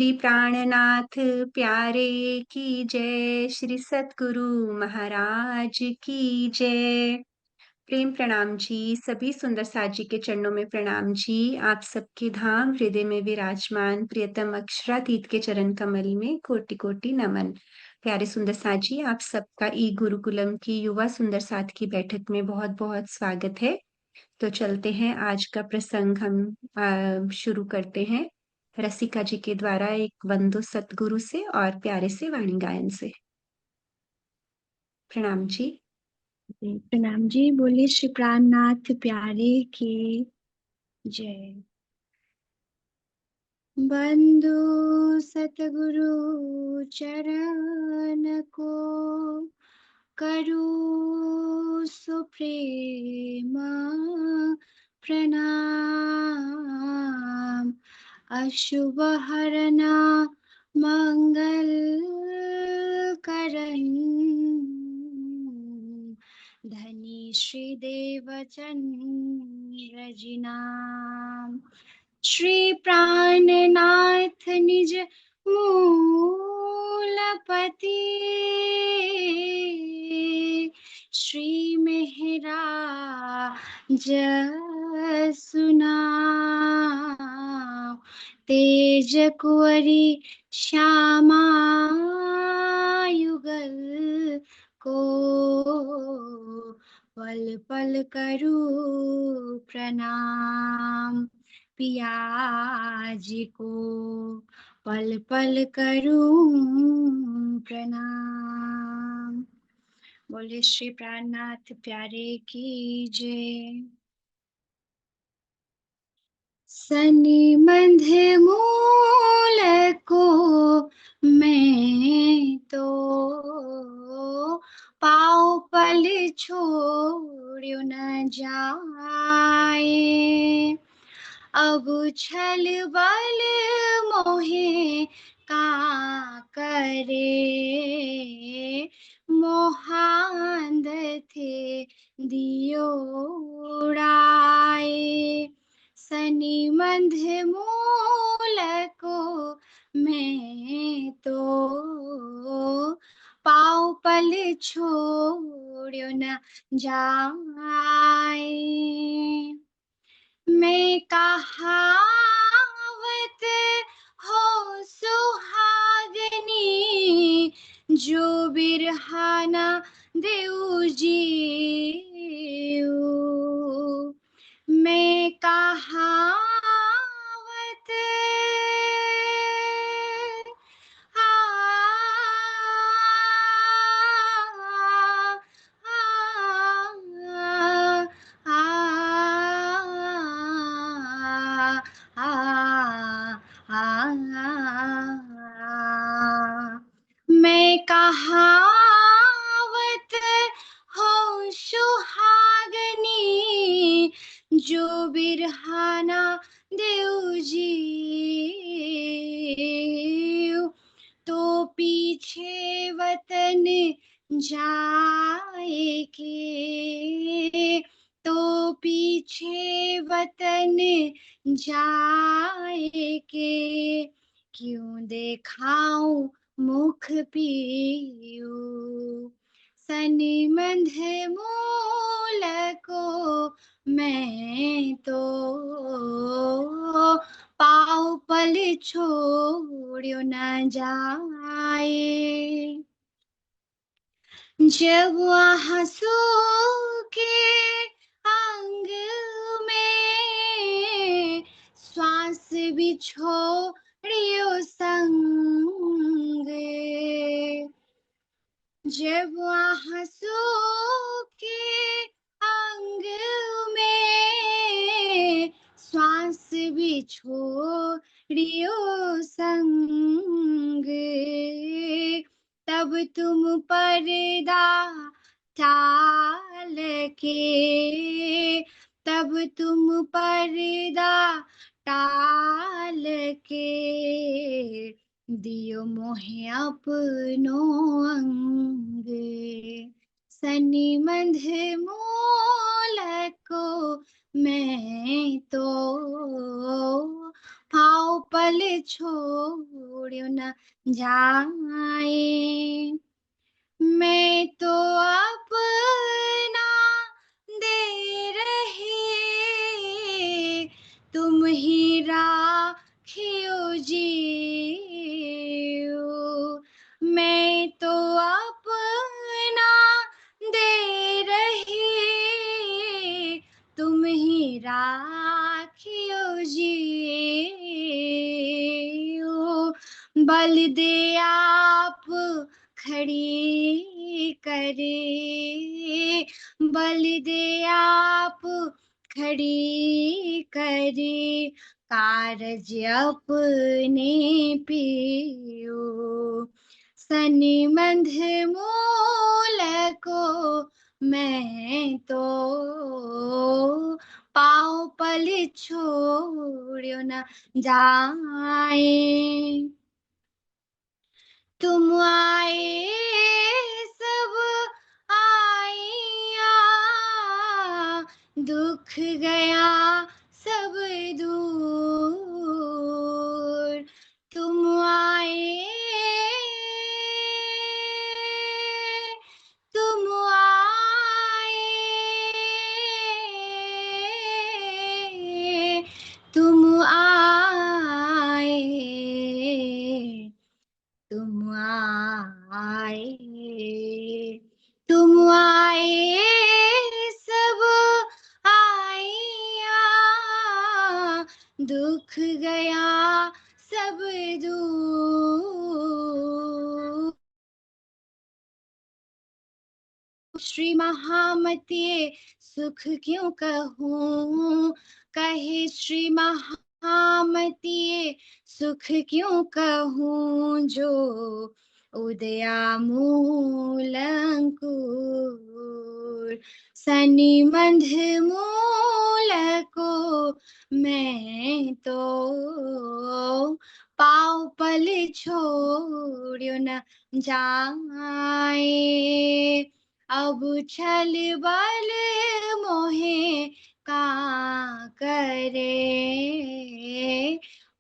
श्री प्राणनाथ प्यारे की जय, श्री सतगुरु महाराज की जय। प्रेम प्रणाम जी, सभी सुंदर साथ जी के चरणों में प्रणाम जी। आप सबके धाम हृदय में विराजमान प्रियतम अक्षरातीत के चरण कमल में कोटि कोटि नमन। प्यारे सुंदर साथ जी, आप सबका ई गुरुकुलम की युवा सुंदर साथ की बैठक में बहुत बहुत स्वागत है। तो चलते हैं, आज का प्रसंग हम शुरू करते हैं रसिका जी के द्वारा एक वंदो सतगुरु से और प्यारे से वाणी गायन से। प्रणाम जी। जी, प्रणाम जी। बोलिए श्री प्राणनाथ प्यारे की जय। बंदो सतगुरु चरण को करू सुप्रेम प्रणाम। अशुभ हरना मंगल करण धनी श्रीदेव चंद्र जी नाम। श्री प्राणनाथ निज मूलपति श्री मेहरा जसुनाम। तेज कुंवरी श्यामा युगल को पल पल करू प्रणाम। पिया जी को पल पल करूं प्रणाम। बोले श्री प्राणनाथ प्यारे की जय। सनिमंध मूल को मैं तो पाँव पल छोड़्यो न जाए। अब छल बल मोहे का करे मोहांध थे दियो उड़ाए। सनिमंध मूल को मैं तो पाँव पल छोड़्यो न जाए। मैं कहावत हो सुहागनी जो बिरहाना देऊ जीऊ। मैं कहावत मैं कहावत हो सुहागनी जो बिरहाना देऊ जीऊ। तो पीछे वतन जाए के तो पीछे वतन जाए के क्यों देखाऊं मुख पीऊ। सनिमंध मूल को मैं तो पाँव पल छोड़्यो न जाए। जब आंसू के अंग में श्वास भी छोड़ियो संग। जब आंसू के अंग में श्वास भी छोड़ियो संग। तब तुम पर्दा टाल के तब तुम पर्दा टाल के दियो मोहे अपनो अंग। सनिमंध मूल को मैं तो पाँव पल छोड़ो न जाए। मैं तो अपना दे रहे, तुम ही राखियो जियो। मैं तो अपना दे रहे, तुम ही राखियो जियो। बल दे आप खड़ी करे, बल दे आप खड़ी करे, कारज अपने पियो। सनिमंध मूल को मैं तो पाँव पल छोड़ो न जाए। तुम आए सब आइया, दुख गया सब दूर। तुम आए, तुम आए, तुम आए, तुम आए, तुम आए सब आइया, दुख गया सब दूर। श्री महामते सुख क्यों कहूँ, कहे श्री महामते सुख क्यों कहूँ, जो उदयामूल अंकुर। सनिमंध मूल को मैं तो पाँव पल छोड़ो न जाए। अब छल बल मोहे का करे,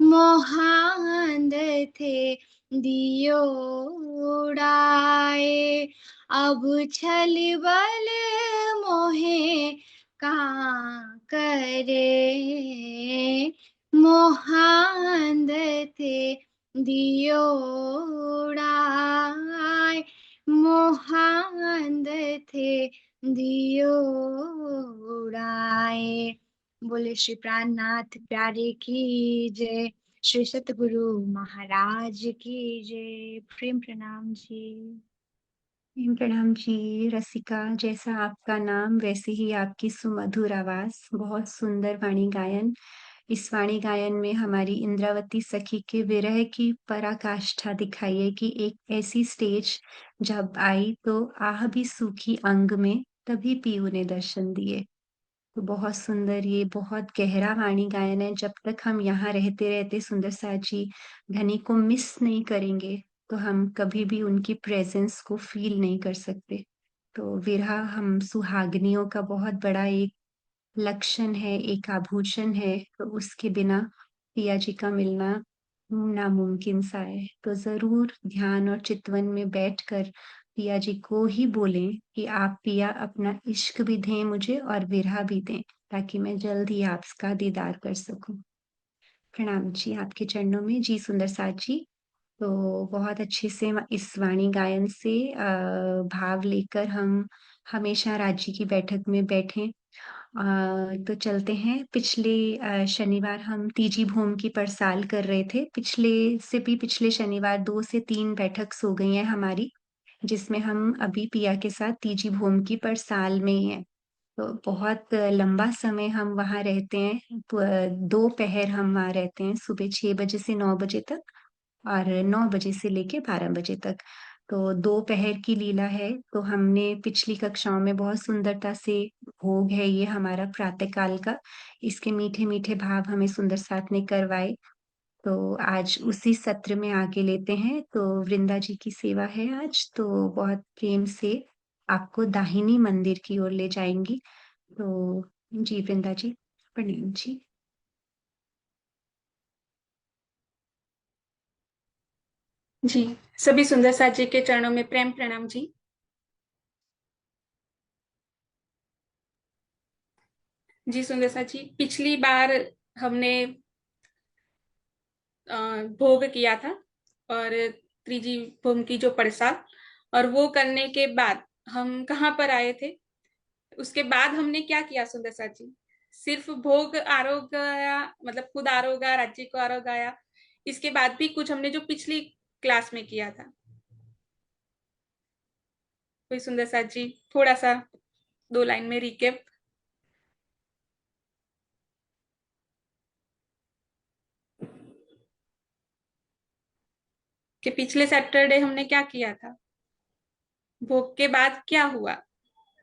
मोहांध थे दियो उड़ाए। अब छल बल मोहे का करे, मोहांध थे दियो उड़ाए। मोहांध थे दियो उड़ाए। बोले श्री प्राणनाथ प्यारे की जय, श्री सतगुरु महाराज की जय। प्रेम प्रणाम जी। प्रणाम जी। रसिका, जैसा आपका नाम वैसे ही आपकी सुमधुर आवाज, बहुत सुंदर वाणी गायन। इस वाणी गायन में हमारी इंद्रावती सखी के विरह की पराकाष्ठा दिखाई है कि एक ऐसी स्टेज जब आई तो आह भी सूखी अंग में, तभी पीयू ने दर्शन दिए। तो बहुत सुंदर, ये बहुत गहरा वाणी गायन है। जब तक हम यहाँ रहते रहते सुंदर साथ जी धनी को मिस नहीं करेंगे, तो हम कभी भी उनकी प्रेजेंस को फील नहीं कर सकते। तो विरह हम सुहागनियों का बहुत बड़ा एक लक्षण है, एक आभूषण है। तो उसके बिना पिया जी का मिलना नामुमकिन सा है। तो जरूर ध्यान और चितवन में बैठकर पिया जी को ही बोलें कि आप पिया अपना इश्क भी दें मुझे और विरह भी दें, ताकि मैं जल्द ही आपका दीदार कर सकूं। प्रणाम जी आपके चरणों में जी सुंदर साथ जी। तो बहुत अच्छे से इस वाणी गायन से भाव लेकर हम हमेशा राज्य की बैठक में बैठे। तो चलते हैं। पिछले शनिवार हम तीजी भूमि की पड़साल कर रहे थे। पिछले से भी पिछले शनिवार 2 से 3 बैठक हो गई हैं हमारी, जिसमें हम अभी पिया के साथ तीजी भूमि की पड़साल में ही हैं। तो बहुत लंबा समय हम वहाँ रहते हैं। 2 पहर हम वहाँ रहते हैं, सुबह 6 बजे से 9 बजे तक और 9 बजे से लेके 12 बजे तक। तो 2 पहर की लीला है। तो हमने पिछली कक्षाओं में बहुत सुंदरता से, भोग है ये हमारा प्रातः काल का, इसके मीठे-मीठे भाव हमें सुंदर साथ ने करवाए। तो आज उसी सत्र में आगे लेते हैं। तो वृंदा जी की सेवा है आज, तो बहुत प्रेम से आपको दाहिनी मंदिर की ओर ले जाएँगी। तो जी वृंदा जी, प्रणाम जी। जी, सभी सुंदर साथ जी के चरणों में प्रेम प्रणाम जी। जी सुंदर साथ जी, पिछली बार हमने भोग किया था और त्रिजी भोग की जो प्रसाद, और वो करने के बाद हम कहाँ पर आए थे, उसके बाद हमने क्या किया सुंदर साथ जी? सिर्फ भोग आरोग गया, मतलब खुद आरोग गया, राज्य को आरोग गया। इसके बाद भी कुछ हमने जो पिछली क्लास में किया था, कोई सुंदर साथ जी थोड़ा सा 2 लाइन में रिकेप। कि पिछले सैटरडे हमने क्या किया था, भोग के बाद क्या हुआ,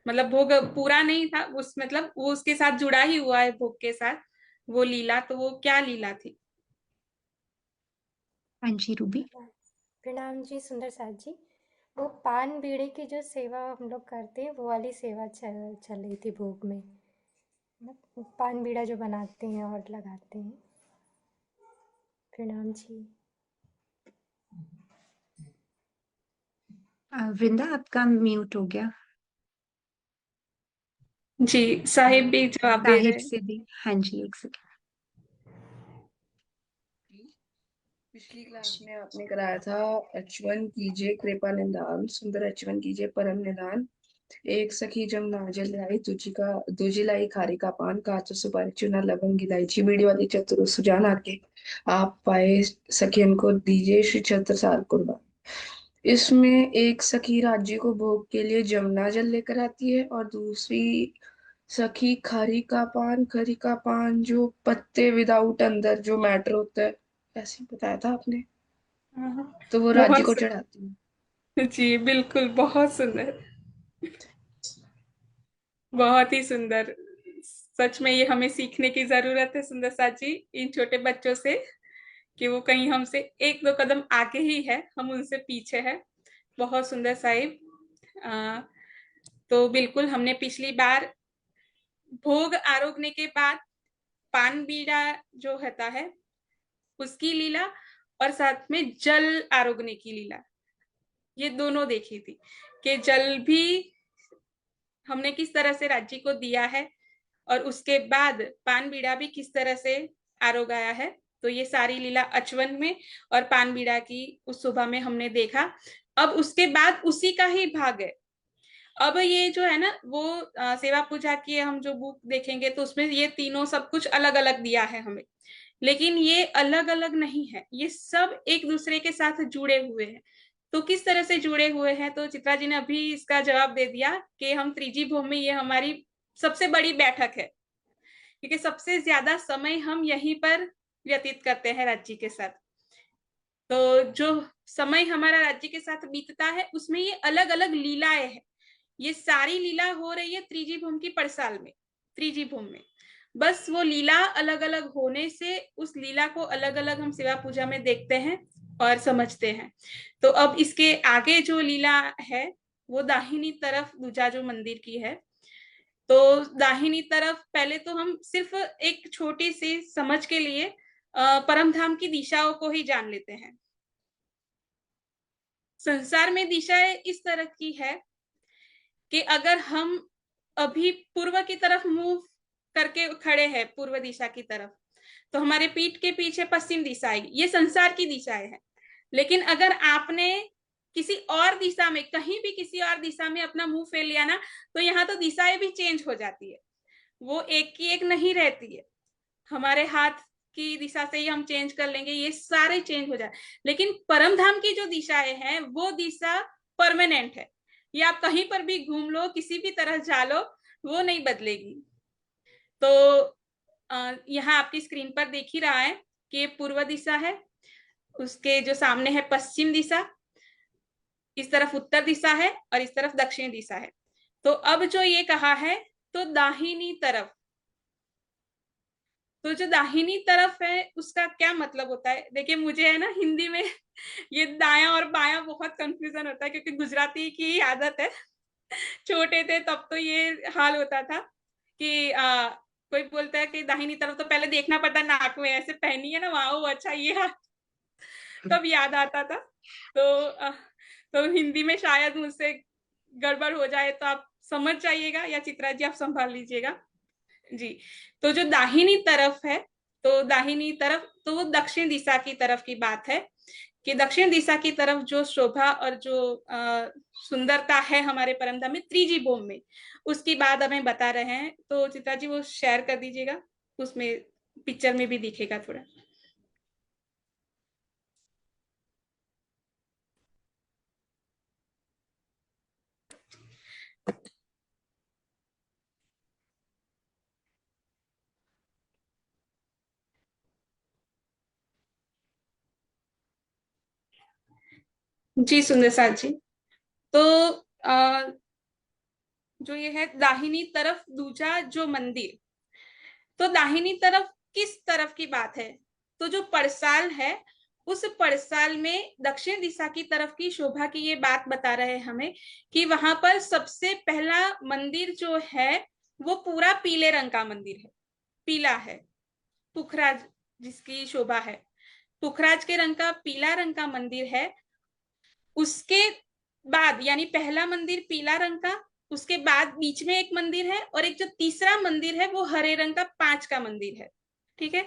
मतलब भोग पूरा नहीं था उस, मतलब वो उसके साथ जुड़ा ही हुआ है भोग के साथ, वो लीला, तो वो क्या लीला थी? हाँ जी रूबी। प्रणाम जी सुंदर साथ जी। वो पान बीड़े की जो सेवा हम लोग करते हैं वो वाली सेवा चल रही थी भोग में। मतलब पान बीड़ा जो बनाते हैं और लगाते हैं। प्रणाम जी। वृंदा आपका म्यूट हो गया। जी, साहिब भी जवाब दे साहिब रहे हैं। से भी। हाँ जी, एक सेकंड। पिछली क्लास में आपने कराया था H1 कीजिए कृपा निदान सुंदर H1 कीजिए परम निदान। एक सखी जम नाजल लाई तुझी का दूजी लाई खारी का पान कांच सुपारी चूना लवंग इलायची बीड़ी वाली चतुर सुजान आके आप पाए सखियन को दीजिए श्री छत्रसाल कुर्बान। इसमें एक सखी राज्य को भोग के लिए जमुना जल लेकर आती है और दूसरी सखी खरी का पान जो पत्ते विदाउट अंदर जो मैटर होता है, ऐसे ही बताया था आपने। हाँ, तो वो राज्य बहुत को चढ़ाती है। जी बिल्कुल, बहुत सुंदर, बहुत ही सुंदर। सच में ये हमें सीखने की जरूरत है सुंदर साथ जी, इन छोटे बच्चों से, कि वो कहीं हमसे 1-2 कदम आगे ही है, हम उनसे पीछे है। बहुत सुंदर साहिब। अ, तो बिल्कुल हमने पिछली बार भोग आरोगने के बाद पान बीड़ा जो होता है उसकी लीला, और साथ में जल आरोगने की लीला, ये दोनों देखी थी। कि जल भी हमने किस तरह से राज्य को दिया है, और उसके बाद पान बीड़ा भी किस तरह से आरोगाया है। तो ये सारी लीला अचवन में और पान बीड़ा की उस सुबह में हमने देखा। अब उसके बाद उसी का ही भाग है। अब ये जो है ना वो सेवा पूजा की हम जो बुक देखेंगे तो उसमें ये तीनों सब कुछ अलग अलग दिया है हमें, लेकिन ये अलग अलग नहीं है, ये सब एक दूसरे के साथ जुड़े हुए हैं। तो किस तरह से जुड़े हुए हैं, तो चित्रा जी ने अभी इसका जवाब दे दिया कि हम त्रिजी भूमि में, ये हमारी सबसे बड़ी बैठक है, क्योंकि सबसे ज्यादा समय हम यहीं पर व्यतीत करते हैं राज्य के साथ। तो जो समय हमारा राज्य के साथ बीतता है उसमें ये अलग अलग लीलाएं हैं। ये सारी लीला हो रही है त्रिजी भूमि की पड़साल में, त्रिजी भूमि में। बस वो लीला अलग अलग होने से उस लीला को अलग अलग हम सेवा पूजा में देखते हैं और समझते हैं। तो अब इसके आगे जो लीला है वो दाहिनी तरफ दूजा जो मंदिर की है, तो दाहिनी तरफ पहले तो हम सिर्फ एक छोटी सी समझ के लिए परम धाम की दिशाओं को ही जान लेते हैं। संसार में दिशाएं इस तरह की है कि अगर हम अभी पूर्व की तरफ मूव करके खड़े हैं, पूर्व दिशा की तरफ, तो हमारे पीठ के पीछे पश्चिम दिशा आएगी, ये संसार की दिशाएं हैं। लेकिन अगर आपने किसी और दिशा में, कहीं भी किसी और दिशा में अपना मुंह फेर लिया ना, तो यहाँ तो दिशाएं भी चेंज हो जाती है, वो एक की एक नहीं रहती है। हमारे हाथ की दिशा से ही हम चेंज कर लेंगे, ये सारे चेंज हो जाए। लेकिन परम धाम की जो दिशाएं हैं वो दिशा परमानेंट है, ये आप कहीं पर भी घूम लो, किसी भी तरह जा लो, वो नहीं बदलेगी। तो यहाँ आपकी स्क्रीन पर देख ही रहा है कि ये पूर्व दिशा है, उसके जो सामने है पश्चिम दिशा, इस तरफ उत्तर दिशा है और इस तरफ दक्षिण दिशा है। तो अब जो ये कहा है, तो दाहिनी तरफ, तो जो दाहिनी तरफ है उसका क्या मतलब होता है? देखिए मुझे है ना हिंदी में ये दाया और बाया बहुत कंफ्यूजन होता है, क्योंकि गुजराती की आदत है। छोटे थे तब तो ये हाल होता था कि कोई बोलता है कि दाहिनी तरफ, तो पहले देखना पड़ता नाक में ऐसे पहनी है ना वहां, वो अच्छा ये हाथ, तब याद आता था। तो तो हिंदी में शायद मुझसे गड़बड़ हो जाए तो आप समझ जाइएगा, या चित्रा जी आप संभाल लीजिएगा जी। तो जो दाहिनी तरफ है, तो दाहिनी तरफ तो वो दक्षिण दिशा की तरफ की बात है कि दक्षिण दिशा की तरफ जो शोभा और जो सुंदरता है हमारे परमधाम में त्रिजी भूमि में, उसकी बात हमें बता रहे हैं। तो चित्रा जी वो शेयर कर दीजिएगा, उसमें पिक्चर में भी दिखेगा थोड़ा। जी सुंदर साथ जी। तो जो ये है दाहिनी तरफ दूजा जो मंदिर, तो दाहिनी तरफ किस तरफ की बात है? तो जो परसाल है, उस परसाल में दक्षिण दिशा की तरफ की शोभा की ये बात बता रहे हैं हमें कि वहां पर सबसे पहला मंदिर जो है वो पूरा पीले रंग का मंदिर है, पीला है, पुखराज जिसकी शोभा है, पुखराज के रंग का पीला रंग का मंदिर है। उसके बाद यानी पहला मंदिर पीला रंग का, उसके बाद बीच में एक मंदिर है, और एक जो तीसरा मंदिर है वो हरे रंग का 5 का मंदिर है। ठीक है।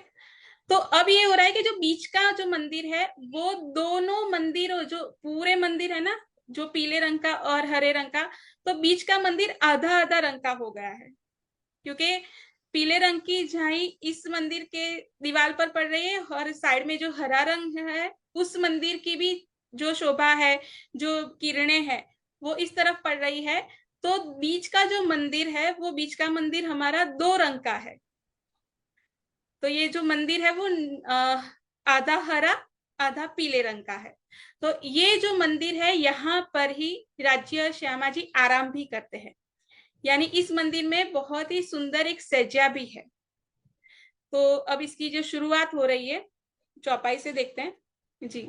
तो अब ये हो रहा है कि जो बीच का जो मंदिर है वो दोनों मंदिर, जो पूरे मंदिर है ना, जो पीले रंग का और हरे रंग का, तो बीच का मंदिर आधा आधा रंग का हो गया है, क्योंकि पीले रंग की झाई इस मंदिर के दीवार पर पड़ रही है, और साइड में जो हरा रंग है उस मंदिर की भी जो शोभा है, जो किरणें हैं, वो इस तरफ पड़ रही है। तो बीच का जो मंदिर है, वो बीच का मंदिर हमारा 2 रंग का है। तो ये जो मंदिर है वो आधा हरा आधा पीले रंग का है। तो ये जो मंदिर है यहाँ पर ही राज्य श्यामा जी आराम भी करते हैं, यानी इस मंदिर में बहुत ही सुंदर एक सज्जा भी है। तो अब इसकी जो शुरुआत हो रही है चौपाई से देखते हैं जी।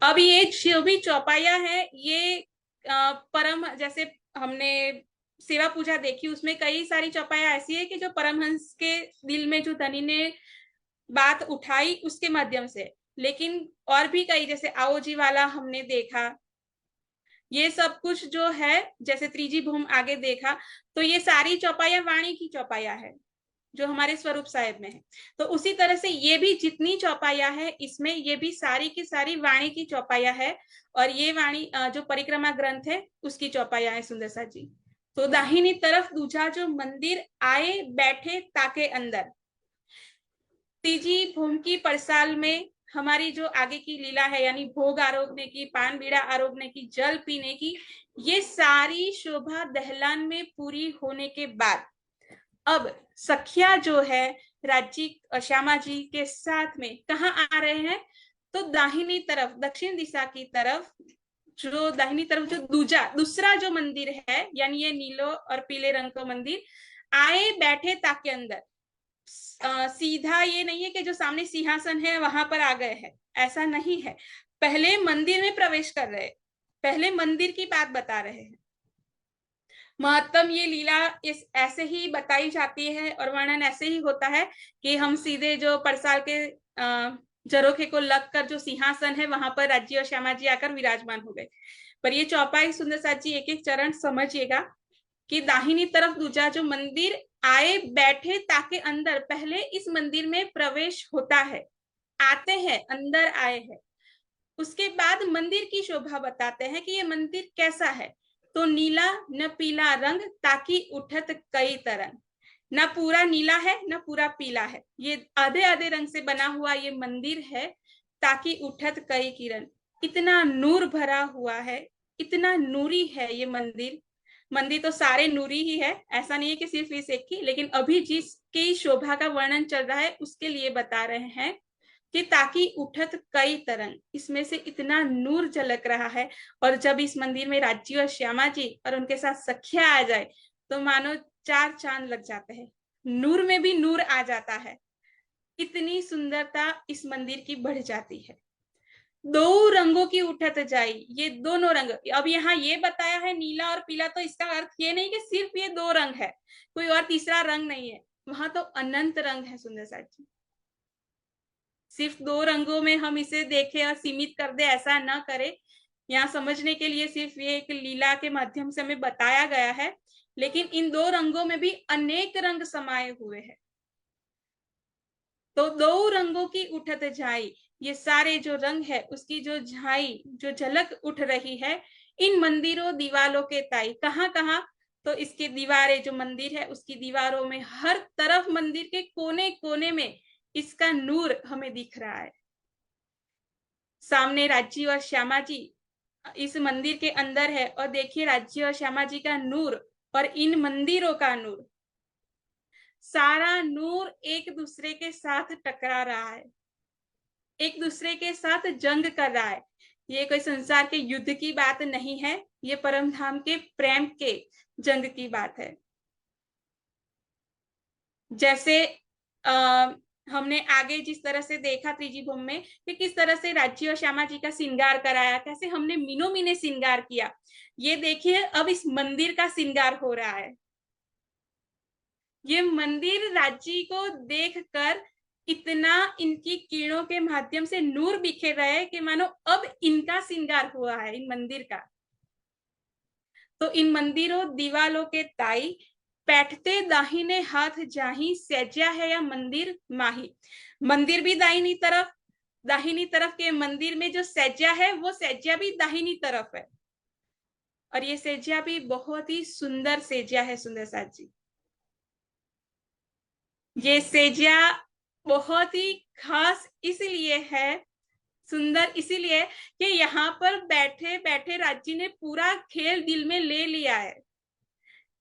अब ये जो भी चौपाया है ये परम, जैसे हमने सेवा पूजा देखी उसमें कई सारी चौपाया ऐसी है कि जो परमहंस के दिल में जो धनी ने बात उठाई उसके माध्यम से, लेकिन और भी कई जैसे आओ जी वाला हमने देखा, ये सब कुछ जो है जैसे त्रिजी भूम आगे देखा, तो ये सारी चौपाया वाणी की चौपाया है जो हमारे स्वरूप साहेब में है। तो उसी तरह से ये भी जितनी चौपाया है इसमें ये भी सारी की सारी वाणी की चौपाया है, और ये वाणी जो परिक्रमा ग्रंथ है उसकी चौपाया है सुंदर सा जी। तो दाहिनी तरफ दूजा जो मंदिर आए बैठे ताके अंदर, तीजी भूमि की परसाल में हमारी जो आगे की लीला है, यानी भोग आरोगने की, पान बीड़ा आरोगने की, जल पीने की, ये सारी शोभा दहलान में पूरी होने के बाद अब सखिया जो है राज्य श्यामा जी के साथ में कहाँ आ रहे हैं? तो दाहिनी तरफ दक्षिण दिशा की तरफ, जो दाहिनी तरफ जो दूसरा जो मंदिर है, यानी ये नीलो और पीले रंग का मंदिर, आए बैठे ताके अंदर। सीधा ये नहीं है कि जो सामने सिंहासन है वहां पर आ गए हैं, ऐसा नहीं है। पहले मंदिर में प्रवेश कर रहे, पहले मंदिर की बात बता रहे हैं। महत्तम ये लीला इस ऐसे ही बताई जाती है और वर्णन ऐसे ही होता है कि हम सीधे जो परसाल के झरोखे को लगकर जो सिंहासन है वहां पर राज्य और श्यामा जी आकर विराजमान हो गए। पर ये चौपाई सुंदर साथ जी एक एक चरण समझिएगा कि दाहिनी तरफ दूजा जो मंदिर आए बैठे ताके अंदर, पहले इस मंदिर में प्रवेश होता है, आते हैं अंदर आए हैं, उसके बाद मंदिर की शोभा बताते हैं कि ये मंदिर कैसा है। तो नीला न पीला रंग ताकि उठत कई तरंग, ना पूरा नीला है ना पूरा पीला है, ये आधे आधे रंग से बना हुआ ये मंदिर है, ताकि उठत कई किरण, इतना नूर भरा हुआ है, इतना नूरी है ये मंदिर। मंदिर तो सारे नूरी ही है, ऐसा नहीं है कि सिर्फ इस एक की, लेकिन अभी जिसकी शोभा का वर्णन चल रहा है उसके लिए बता रहे हैं कि ताकि उठत कई तरंग, इसमें से इतना नूर झलक रहा है। और जब इस मंदिर में राज्य और श्यामा जी और उनके साथ सखिया आ जाए तो मानो 4 चांद लग जाते हैं, नूर में भी नूर आ जाता है, इतनी सुंदरता इस मंदिर की बढ़ जाती है। 2 रंगों की उठत जाई, ये दोनों रंग, अब यहाँ ये बताया है नीला और पीला, तो इसका अर्थ ये नहीं कि सिर्फ ये 2 रंग है, कोई और तीसरा रंग नहीं है, वहां तो अनंत रंग है सुंदर साथ जी। सिर्फ 2 रंगों में हम इसे देखें और सीमित कर दे, ऐसा ना करें। यहाँ समझने के लिए सिर्फ ये एक लीला के माध्यम से हमें बताया गया है, लेकिन इन 2 रंगों में भी अनेक रंग समाये हुए हैं। तो 2 रंगों की उठत झाई, ये सारे जो रंग है उसकी जो झाई, जो झलक उठ रही है इन मंदिरों दीवालों के ताई। कहाँ कहाँ? तो इसके दीवारें, जो मंदिर है उसकी दीवारों में हर तरफ, मंदिर के कोने कोने में इसका नूर हमें दिख रहा है। सामने राज्य और श्यामा जी इस मंदिर के अंदर है, और देखिए राज्य और श्यामा जी का नूर और इन मंदिरों का नूर, सारा नूर एक दूसरे के साथ टकरा रहा है, एक दूसरे के साथ जंग कर रहा है। ये कोई संसार के युद्ध की बात नहीं है, ये परम धाम के प्रेम के जंग की बात है। जैसे हमने आगे जिस तरह से देखा त्रिजीभूम में कि किस तरह से राज्य और श्यामा जी का श्रृंगार कराया, कैसे हमने मीनों मीने श्रृंगार किया। ये देखिए अब इस मंदिर का श्रृंगार हो रहा है। ये मंदिर राज्य को देखकर इतना इनकी किरणों के माध्यम से नूर बिखेर रहा है कि मानो अब इनका श्रृंगार हुआ है, इन मंदिर का। तो इन मंदिरों दीवालों के ताई, बैठते दाहिने हाथ जाही, सैजा है या मंदिर माही। मंदिर भी दाहिनी तरफ, दाहिनी तरफ के मंदिर में जो सैजा है वो सैजा भी दाहिनी तरफ है, और ये सैजा भी बहुत ही सुंदर सैजा है सुंदर साथ जी। ये सेजिया बहुत ही खास इसलिए है, सुंदर इसीलिए कि यहाँ पर बैठे बैठे राज्य ने पूरा खेल दिल में ले लिया है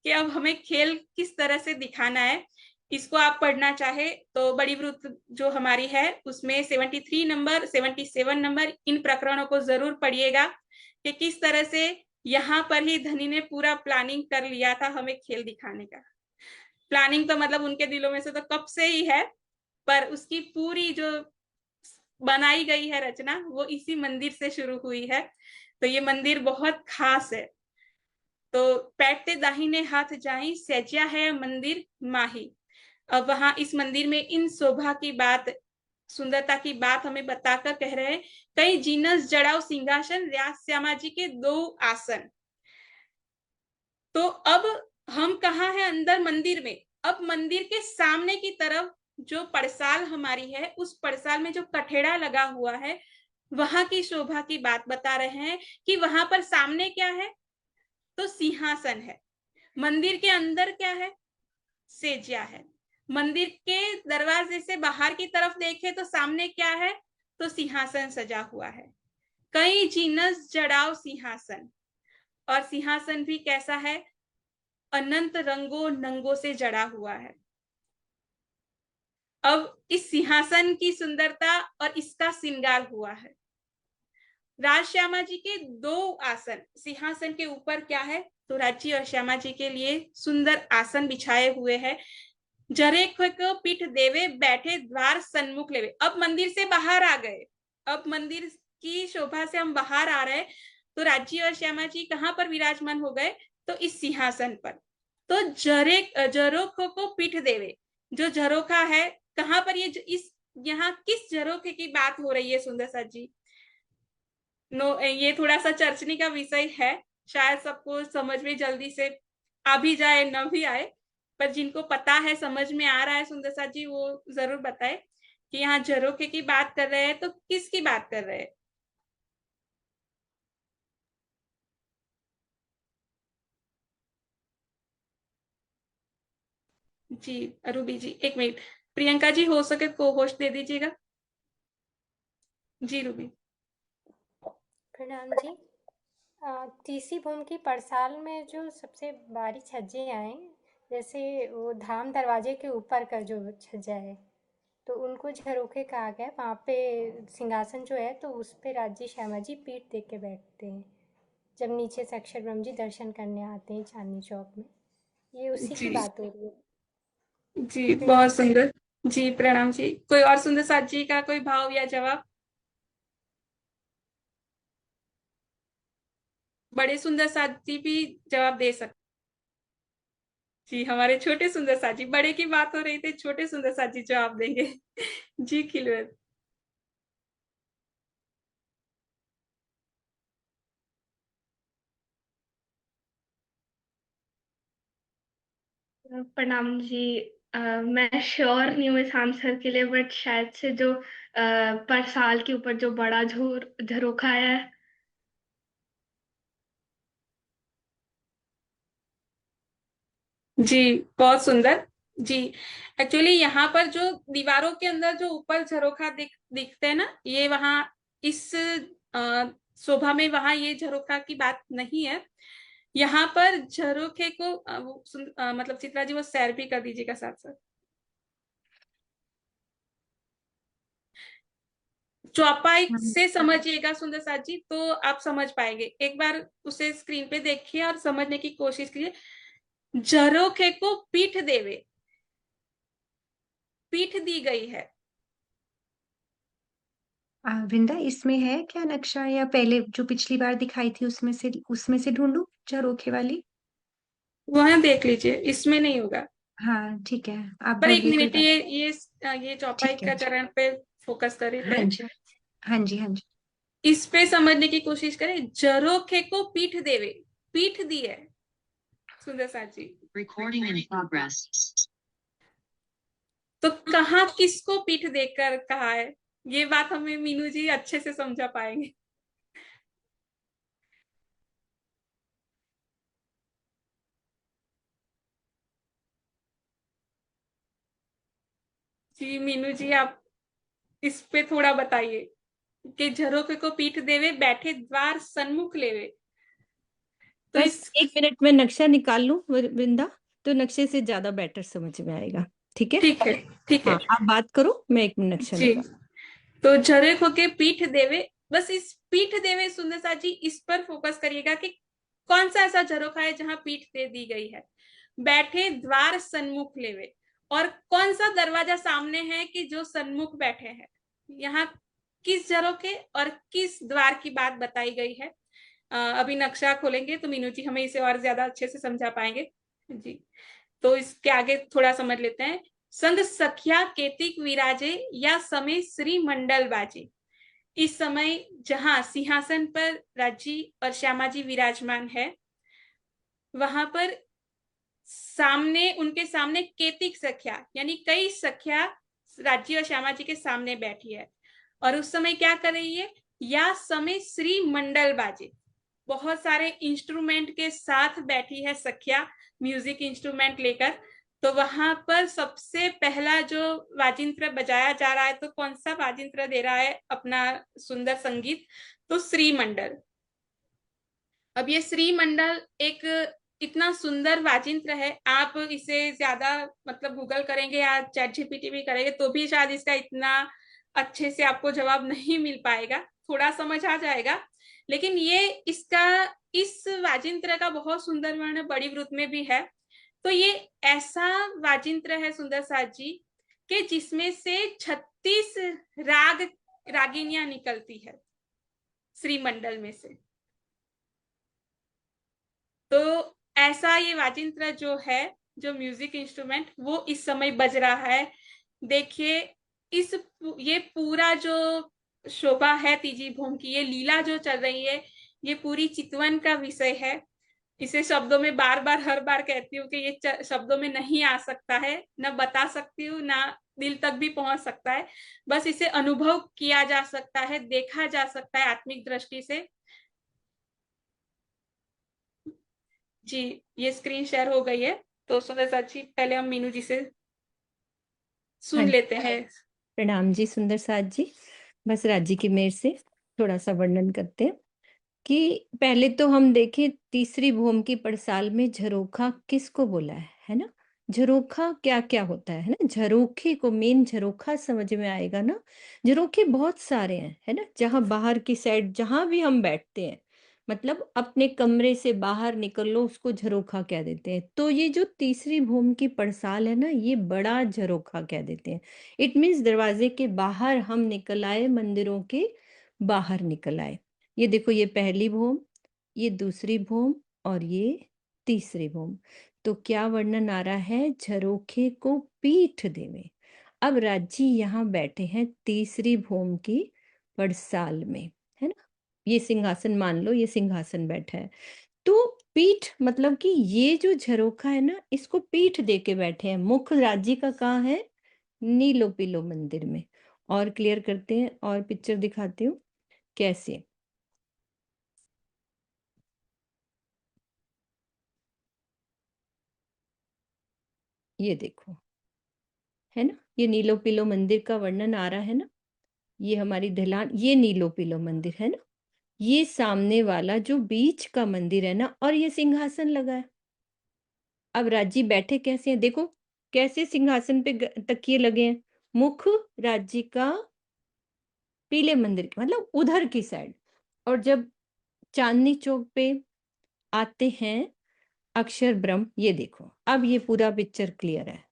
कि अब हमें खेल किस तरह से दिखाना है। इसको आप पढ़ना चाहे तो बड़ी वृत्त जो हमारी है उसमें 73 नंबर 77 नंबर इन प्रकरणों को जरूर पढ़िएगा कि किस तरह से यहाँ पर ही धनी ने पूरा प्लानिंग कर लिया था हमें खेल दिखाने का। प्लानिंग तो मतलब उनके दिलों में से तो कब से ही है, पर उसकी पूरी जो बनाई गई है रचना वो इसी मंदिर से शुरू हुई है। तो ये मंदिर बहुत खास है। तो बैठते दाहिने हाथ जाई, सैजा है मंदिर माही। अब वहां इस मंदिर में इन शोभा की बात, सुंदरता की बात हमें बताकर कह रहे हैं, कई जीनस जड़ाव सिंहासन, व्यास श्यामा जी के 2 आसन। तो अब हम कहाँ हैं? अंदर मंदिर में। अब मंदिर के सामने की तरफ जो पड़साल हमारी है, उस पड़साल में जो कठेड़ा लगा हुआ है, वहां की शोभा की बात बता रहे हैं कि वहां पर सामने क्या है? तो सिंहासन है। मंदिर के अंदर क्या है? सेजिया है। मंदिर के दरवाजे से बाहर की तरफ देखे तो सामने क्या है? तो सिंहासन सजा हुआ है। कई जीनस जड़ाव सिंहासन, और सिंहासन भी कैसा है? अनंत रंगों नंगों से जड़ा हुआ है। अब इस सिंहासन की सुंदरता और इसका श्रृंगार हुआ है। राज श्यामा जी के 2 आसन, सिंहासन के ऊपर क्या है? तो राज्य और श्यामा जी के लिए सुंदर आसन बिछाए हुए हैं। जरे को पीठ देवे, बैठे द्वार सन्मुख लेवे। अब मंदिर से बाहर आ गए, अब मंदिर की शोभा से हम बाहर आ रहे हैं। तो राज्य और श्यामा जी कहाँ पर विराजमान हो गए? तो इस सिंहासन पर। तो झरोखों को पीठ देवे, जो झरोखा है कहाँ पर? ये इस यहाँ किस झरोखे की बात हो रही है सुंदर साथ जी? ये थोड़ा सा चर्चनी का विषय है, शायद सबको समझ में जल्दी से आ भी जाए न भी आए, पर जिनको पता है, समझ में आ रहा है सुंदर साथ जी, वो जरूर बताए कि यहाँ झरोखे की बात कर रहे हैं तो किसकी बात कर रहे हैं? जी रूबी जी, एक मिनट। प्रियंका जी हो सके को होस्ट दे दीजिएगा। जी रूबी। प्रणाम जी। तीसरी भूमि की पड़साल में जो सबसे बारी छज्जे आए, जैसे वो धाम दरवाजे के ऊपर का जो छज्जा है, तो उनको झरोखे कहा गया। वहाँ पे सिंहासन जो है तो उस पे राज्य श्यामा जी पीठ दे के बैठते हैं जब नीचे से अक्षर ब्रह्म जी दर्शन करने आते हैं चांदनी चौक में। ये उसी की जी बात हो रही है। जी प्रणाम। बहुत सुंदर। जी प्रणाम जी। कोई और सुंदर साथ जी का कोई भाव या जवाब? बड़े सुंदर साथ जी भी जवाब दे सकते। जी हमारे छोटे सुंदर साथ जी, बड़े की बात हो रही थी, छोटे सुंदर साथ जी जवाब देंगे। जी खिलवर। प्रणाम जी। मैं श्योर नहीं हूँ इस आंसर के लिए, बट शायद से जो पर साल के ऊपर जो बड़ा झरोखा है। जी, बहुत सुंदर। जी, एक्चुअली यहाँ पर जो दीवारों के अंदर जो ऊपर झरोखा दिखते हैं ना, ये वहाँ इस शोभा में वहाँ ये झरोखा की बात नहीं है। यहाँ पर झरोखे को मतलब चित्रा जी वो सैर भी कर दीजिएगा साथ साथ। चौपाई से समझिएगा सुंदर साथ जी, तो आप समझ पाएंगे। एक बार उसे स्क्रीन पे देखिए और समझने की कोशिश कीजिए। झरोखे को पीठ देवे, पीठ दी गई है। वृंदा, इसमें है क्या नक्शा, या पहले जो पिछली बार दिखाई थी उसमें से ढूंढूं झरोखे वाली? वहां देख लीजिए, इसमें नहीं होगा। हाँ ठीक है, आप पर एक बोलिए, कोई मिनट, बात। ये चौपाई ठीक है। का चरण पे फोकस करें हाँ थे। जी, हाँ जी, हाँ जी। इस पे समझने की कोशिश करें। झरोखे को पीठ देवे, पीठ दी है सुंदर साथ जी। Recording in progress. तो कहाँ किसको पीठ देकर कहा है, ये बात हमें मीनू जी अच्छे से समझा पाएंगे। जी मीनू जी, आप इस पे थोड़ा बताइए कि झरोखे को पीठ देवे, बैठे द्वार सन्मुख लेवे। तो बस इस 1 मिनट में नक्शा निकाल लूं वृंदा, तो नक्शे से ज्यादा बेटर समझ में आएगा। ठीक है? ठीक है, ठीक है हाँ, आप बात करो, मैं 1 मिनट नक्शा जी। निकाल। तो झरोखे के पीठ देवे, बस इस पीठ देवे सुंदर सा जी, इस पर फोकस करिएगा कि कौन सा ऐसा झरोखा है जहां पीठ दे दी गई है। बैठे द्वार सन्मुख लेवे, और कौन सा दरवाजा सामने है कि जो सन्मुख बैठे हैं। यहाँ किस झरोखे और किस द्वार की बात बताई गई है। अभी नक्शा खोलेंगे तो मीनू जी हमें इसे और ज्यादा अच्छे से समझा पाएंगे। जी, तो इसके आगे थोड़ा समझ लेते हैं। संग सखिया केतिक विराजे, या समय श्री मंडल बाजे। इस समय जहां सिंहासन पर राजी और श्यामा जी विराजमान है, वहां पर सामने, उनके सामने केतिक सखिया यानी कई सखिया राजी और श्यामा जी के सामने बैठी है। और उस समय क्या कर रही है, या समय श्री मंडल बाजे, बहुत सारे इंस्ट्रूमेंट के साथ बैठी है सखिया, म्यूजिक इंस्ट्रूमेंट लेकर। तो वहां पर सबसे पहला जो वाजिंत्र बजाया जा रहा है, तो कौन सा वाजिंत्र दे रहा है अपना सुंदर संगीत, तो श्री मंडल। अब ये श्री मंडल एक इतना सुंदर वाजिंत्र है, आप इसे ज्यादा मतलब गूगल करेंगे या चैट जीपीटी भी करेंगे तो भी शायद इसका इतना अच्छे से आपको जवाब नहीं मिल पाएगा, थोड़ा समझ आ जाएगा। लेकिन ये इसका, इस वाजिंत्र का बहुत सुंदर वर्णन बड़ी वृत्त में भी है। तो ये ऐसा वाजिंत्र है सुंदर साथ जी कि जिसमें से 36 रागिनियां निकलती है श्रीमंडल में से। तो ऐसा ये वाजिंत्र जो है, जो म्यूजिक इंस्ट्रूमेंट, वो इस समय बज रहा है। देखिए, इस ये पूरा जो शोभा है तीजी भूमि की, ये लीला जो चल रही है, ये पूरी चितवन का विषय है। इसे शब्दों में बार बार हर बार कहती हूँ कि ये शब्दों में नहीं आ सकता है, न बता सकती हूँ, ना दिल तक भी पहुंच सकता है। बस इसे अनुभव किया जा सकता है, देखा जा सकता है आत्मिक दृष्टि से। जी, ये स्क्रीन शेयर हो गई है। तो सुंदर साथ जी, पहले हम मीनू जी से हाँ सुन जी, लेते हैं। प्रणाम जी सुंदर साथ जी। बस राज्य की मेहर से थोड़ा सा वर्णन करते हैं कि पहले तो हम देखें तीसरी भूमि की पड़साल में झरोखा किसको बोला है ना? झरोखा क्या क्या होता है ना? झरोखे को, मेन झरोखा समझ में आएगा ना। झरोखे बहुत सारे हैं, है ना? जहाँ बाहर की साइड जहाँ भी हम बैठते हैं, मतलब अपने कमरे से बाहर निकल लो, उसको झरोखा कह देते हैं। तो ये जो तीसरी भूमि की पड़साल है ना, ये बड़ा झरोखा कह देते हैं। इट मीन्स दरवाजे के बाहर हम निकल आए, मंदिरों के बाहर निकल आए। ये देखो, ये पहली भूमि, ये दूसरी भूमि और ये तीसरी भूमि। तो क्या वर्णन आ रहा है? झरोखे को पीठ देवे। अब राजी यहाँ बैठे हैं तीसरी भूमि की पड़साल में, है ना? ये सिंहासन मान लो, ये सिंहासन बैठा है। तो पीठ मतलब कि ये जो झरोखा है ना, इसको पीठ दे के बैठे हैं। मुख राज्य का कहाँ है? नीलो पीलो मंदिर में। और क्लियर करते हैं और पिक्चर दिखाती हूँ कैसे। ये देखो, है ना, ये नीलो पीलो मंदिर का वर्णन आ रहा है ना। ये हमारी ढलान, ये नीलो पीलो मंदिर है ना। ये सामने वाला जो बीच का मंदिर है ना, और ये सिंहासन लगा है। अब राजी बैठे कैसे हैं, देखो कैसे सिंहासन पे तकिए लगे हैं। मुख राज्य का पीले मंदिर के मतलब उधर की साइड। और जब चांदनी चौक पे आते हैं अक्षर ब्रह्म, ये देखो अब ये पूरा पिक्चर क्लियर है।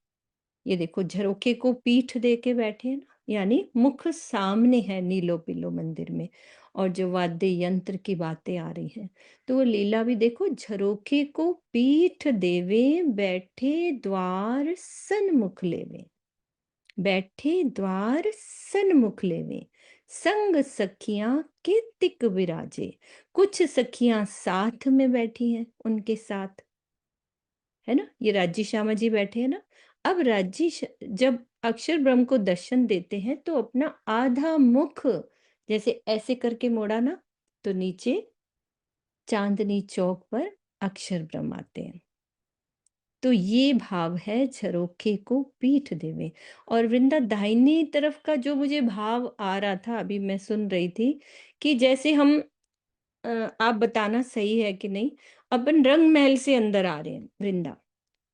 ये देखो झरोखे को पीठ दे के बैठे हैं ना, यानी मुख सामने है नीलो पीलो मंदिर में। और जो वाद्य यंत्र की बातें आ रही हैं, तो वो लीला भी देखो, झरोखे को पीठ देवे बैठे द्वार सन्मुख लेवे। बैठे द्वार सन्मुख लेवे, संग सखियां कीर्तिक विराजे। कुछ सखियां साथ में बैठी हैं उनके साथ, है ना। ये राजी श्यामा जी बैठे हैं ना। अब जब अक्षर ब्रह्म को दर्शन देते हैं तो अपना आधा मुख जैसे ऐसे करके मोड़ा ना, तो नीचे चांदनी चौक पर अक्षर ब्रह्म आते हैं। तो ये भाव है झरोखे को पीठ देवे। और वृंदा दाहिनी तरफ का जो मुझे भाव आ रहा था, अभी मैं सुन रही थी कि जैसे हम आप बताना सही है कि नहीं, अपन रंग महल से अंदर आ रहे हैं वृंदा।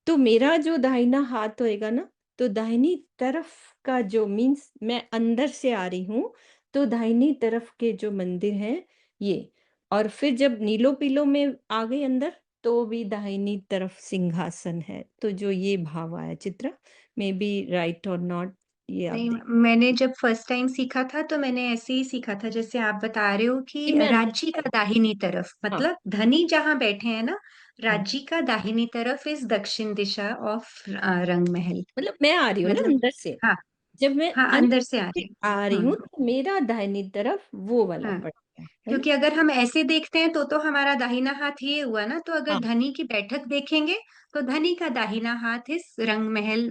तो मेरा जो दाहिना हाथ होएगा ना, तो दाहिनी तरफ का जो मीन्स मैं अंदर से आ रही हूँ, तो दाहिनी तरफ के जो मंदिर हैं ये। और फिर जब नीलो पीलो में आ गई अंदर, तो भी दाहिनी तरफ सिंहासन है। तो जो ये भाव आया चित्रा, मे बी राइट और नॉट, ये आप नहीं, देख। मैंने जब फर्स्ट टाइम सीखा था तो मैंने ऐसे ही सीखा था जैसे आप बता रहे हो ये कि मैं अंदर राज्य से का दाहिनी तरफ हाँ मतलब धनी जहां बैठे हैं ना, हाँ, राज्य का दाहिनी तरफ इस दक्षिण दिशा ऑफ रंग महल। मतलब मैं आ रही हूँ ना मतलब अंदर से। हाँ, जब मैं हाँ अंदर अंदर से आ से रहे आ हैं। रही हूँ तो मेरा दाहिनी तरफ वो वाला हाँ, पड़ता है ना। क्योंकि अगर हम ऐसे देखते हैं तो हमारा दाहिना हाथ ये हुआ ना, तो अगर हाँ धनी की बैठक देखेंगे तो धनी का दाहिना हाथ इस रंग महल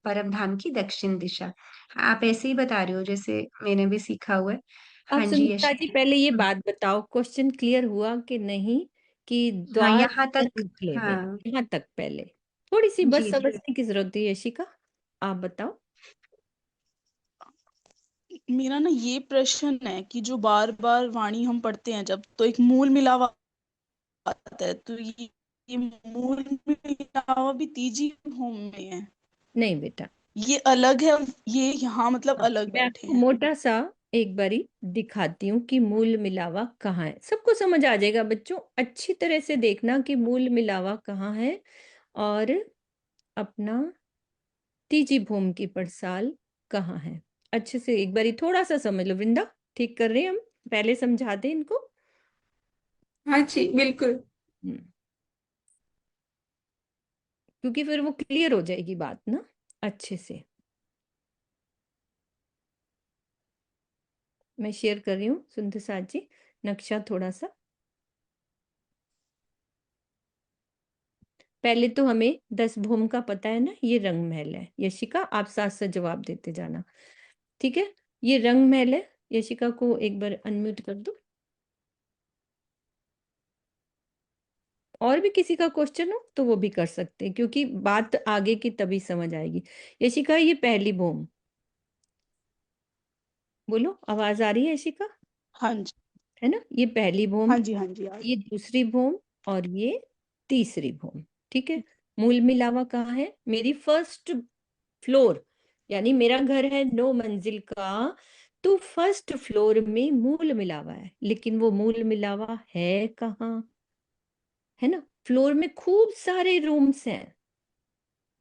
परम धाम की दक्षिण दिशा। आप ऐसे ही बता रहे हो जैसे मैंने भी सीखा हुआ है। अब हाँ जी सुनीता जी यशी। पहले ये बात बताओ, क्वेश्चन क्लियर हुआ कि नहीं, कि हाँ द्वार यहाँ तक। निकले हुए, हाँ यहाँ तक पहले थोड़ी सी बस जी जी। समझने की जरूरत है यशिका, आप बताओ। मेरा ना ये प्रश्न है कि जो बार बार वाणी हम पढ़ते हैं जब, तो एक मूल मिलावा आता है, तो ये मूल मिलावा भी तीजी होम में है? नहीं बेटा, ये अलग है, ये यहाँ मतलब हाँ, अलग मैं बैठे आपको हैं? मोटा सा एक बारी दिखाती हूँ कि मूल मिलावा कहाँ है। सबको समझ आ जाएगा बच्चों, अच्छी तरह से देखना कि मूल मिलावा कहाँ है। और अपना तीजी भूमि की पड़साल कहाँ है, अच्छे से एक बारी थोड़ा सा समझ लो वृंदा। ठीक कर रहे हैं हम, पहले समझा दें इनको। हाँ जी बिल्कुल। हम्म, क्योंकि फिर वो क्लियर हो जाएगी बात ना अच्छे से। मैं शेयर कर रही हूँ सुंदर साथ जी नक्शा थोड़ा सा। पहले तो हमें 10 भूम का पता है ना, ये रंग महल है। यशिका आप साथ साथ जवाब देते जाना, ठीक है। ये रंग महल है। यशिका को एक बार अनम्यूट कर दो। और भी किसी का क्वेश्चन हो तो वो भी कर सकते हैं, क्योंकि बात आगे की तभी समझ आएगी। यशिका ये पहली भूम, बोलो आवाज आ रही है यशिका, हाँ जी, है ना। ये पहली भूम, हाँ जी, हाँ जी ये दूसरी भूम, और ये तीसरी भूम, ठीक है। मूल मिलावा कहाँ है? मेरी फर्स्ट फ्लोर, यानी मेरा घर है 9 मंजिल का, तो फर्स्ट फ्लोर में मूल मिलावा है। लेकिन वो मूल मिलावा है कहाँ? है ना, फ्लोर में खूब सारे रूम्स हैं,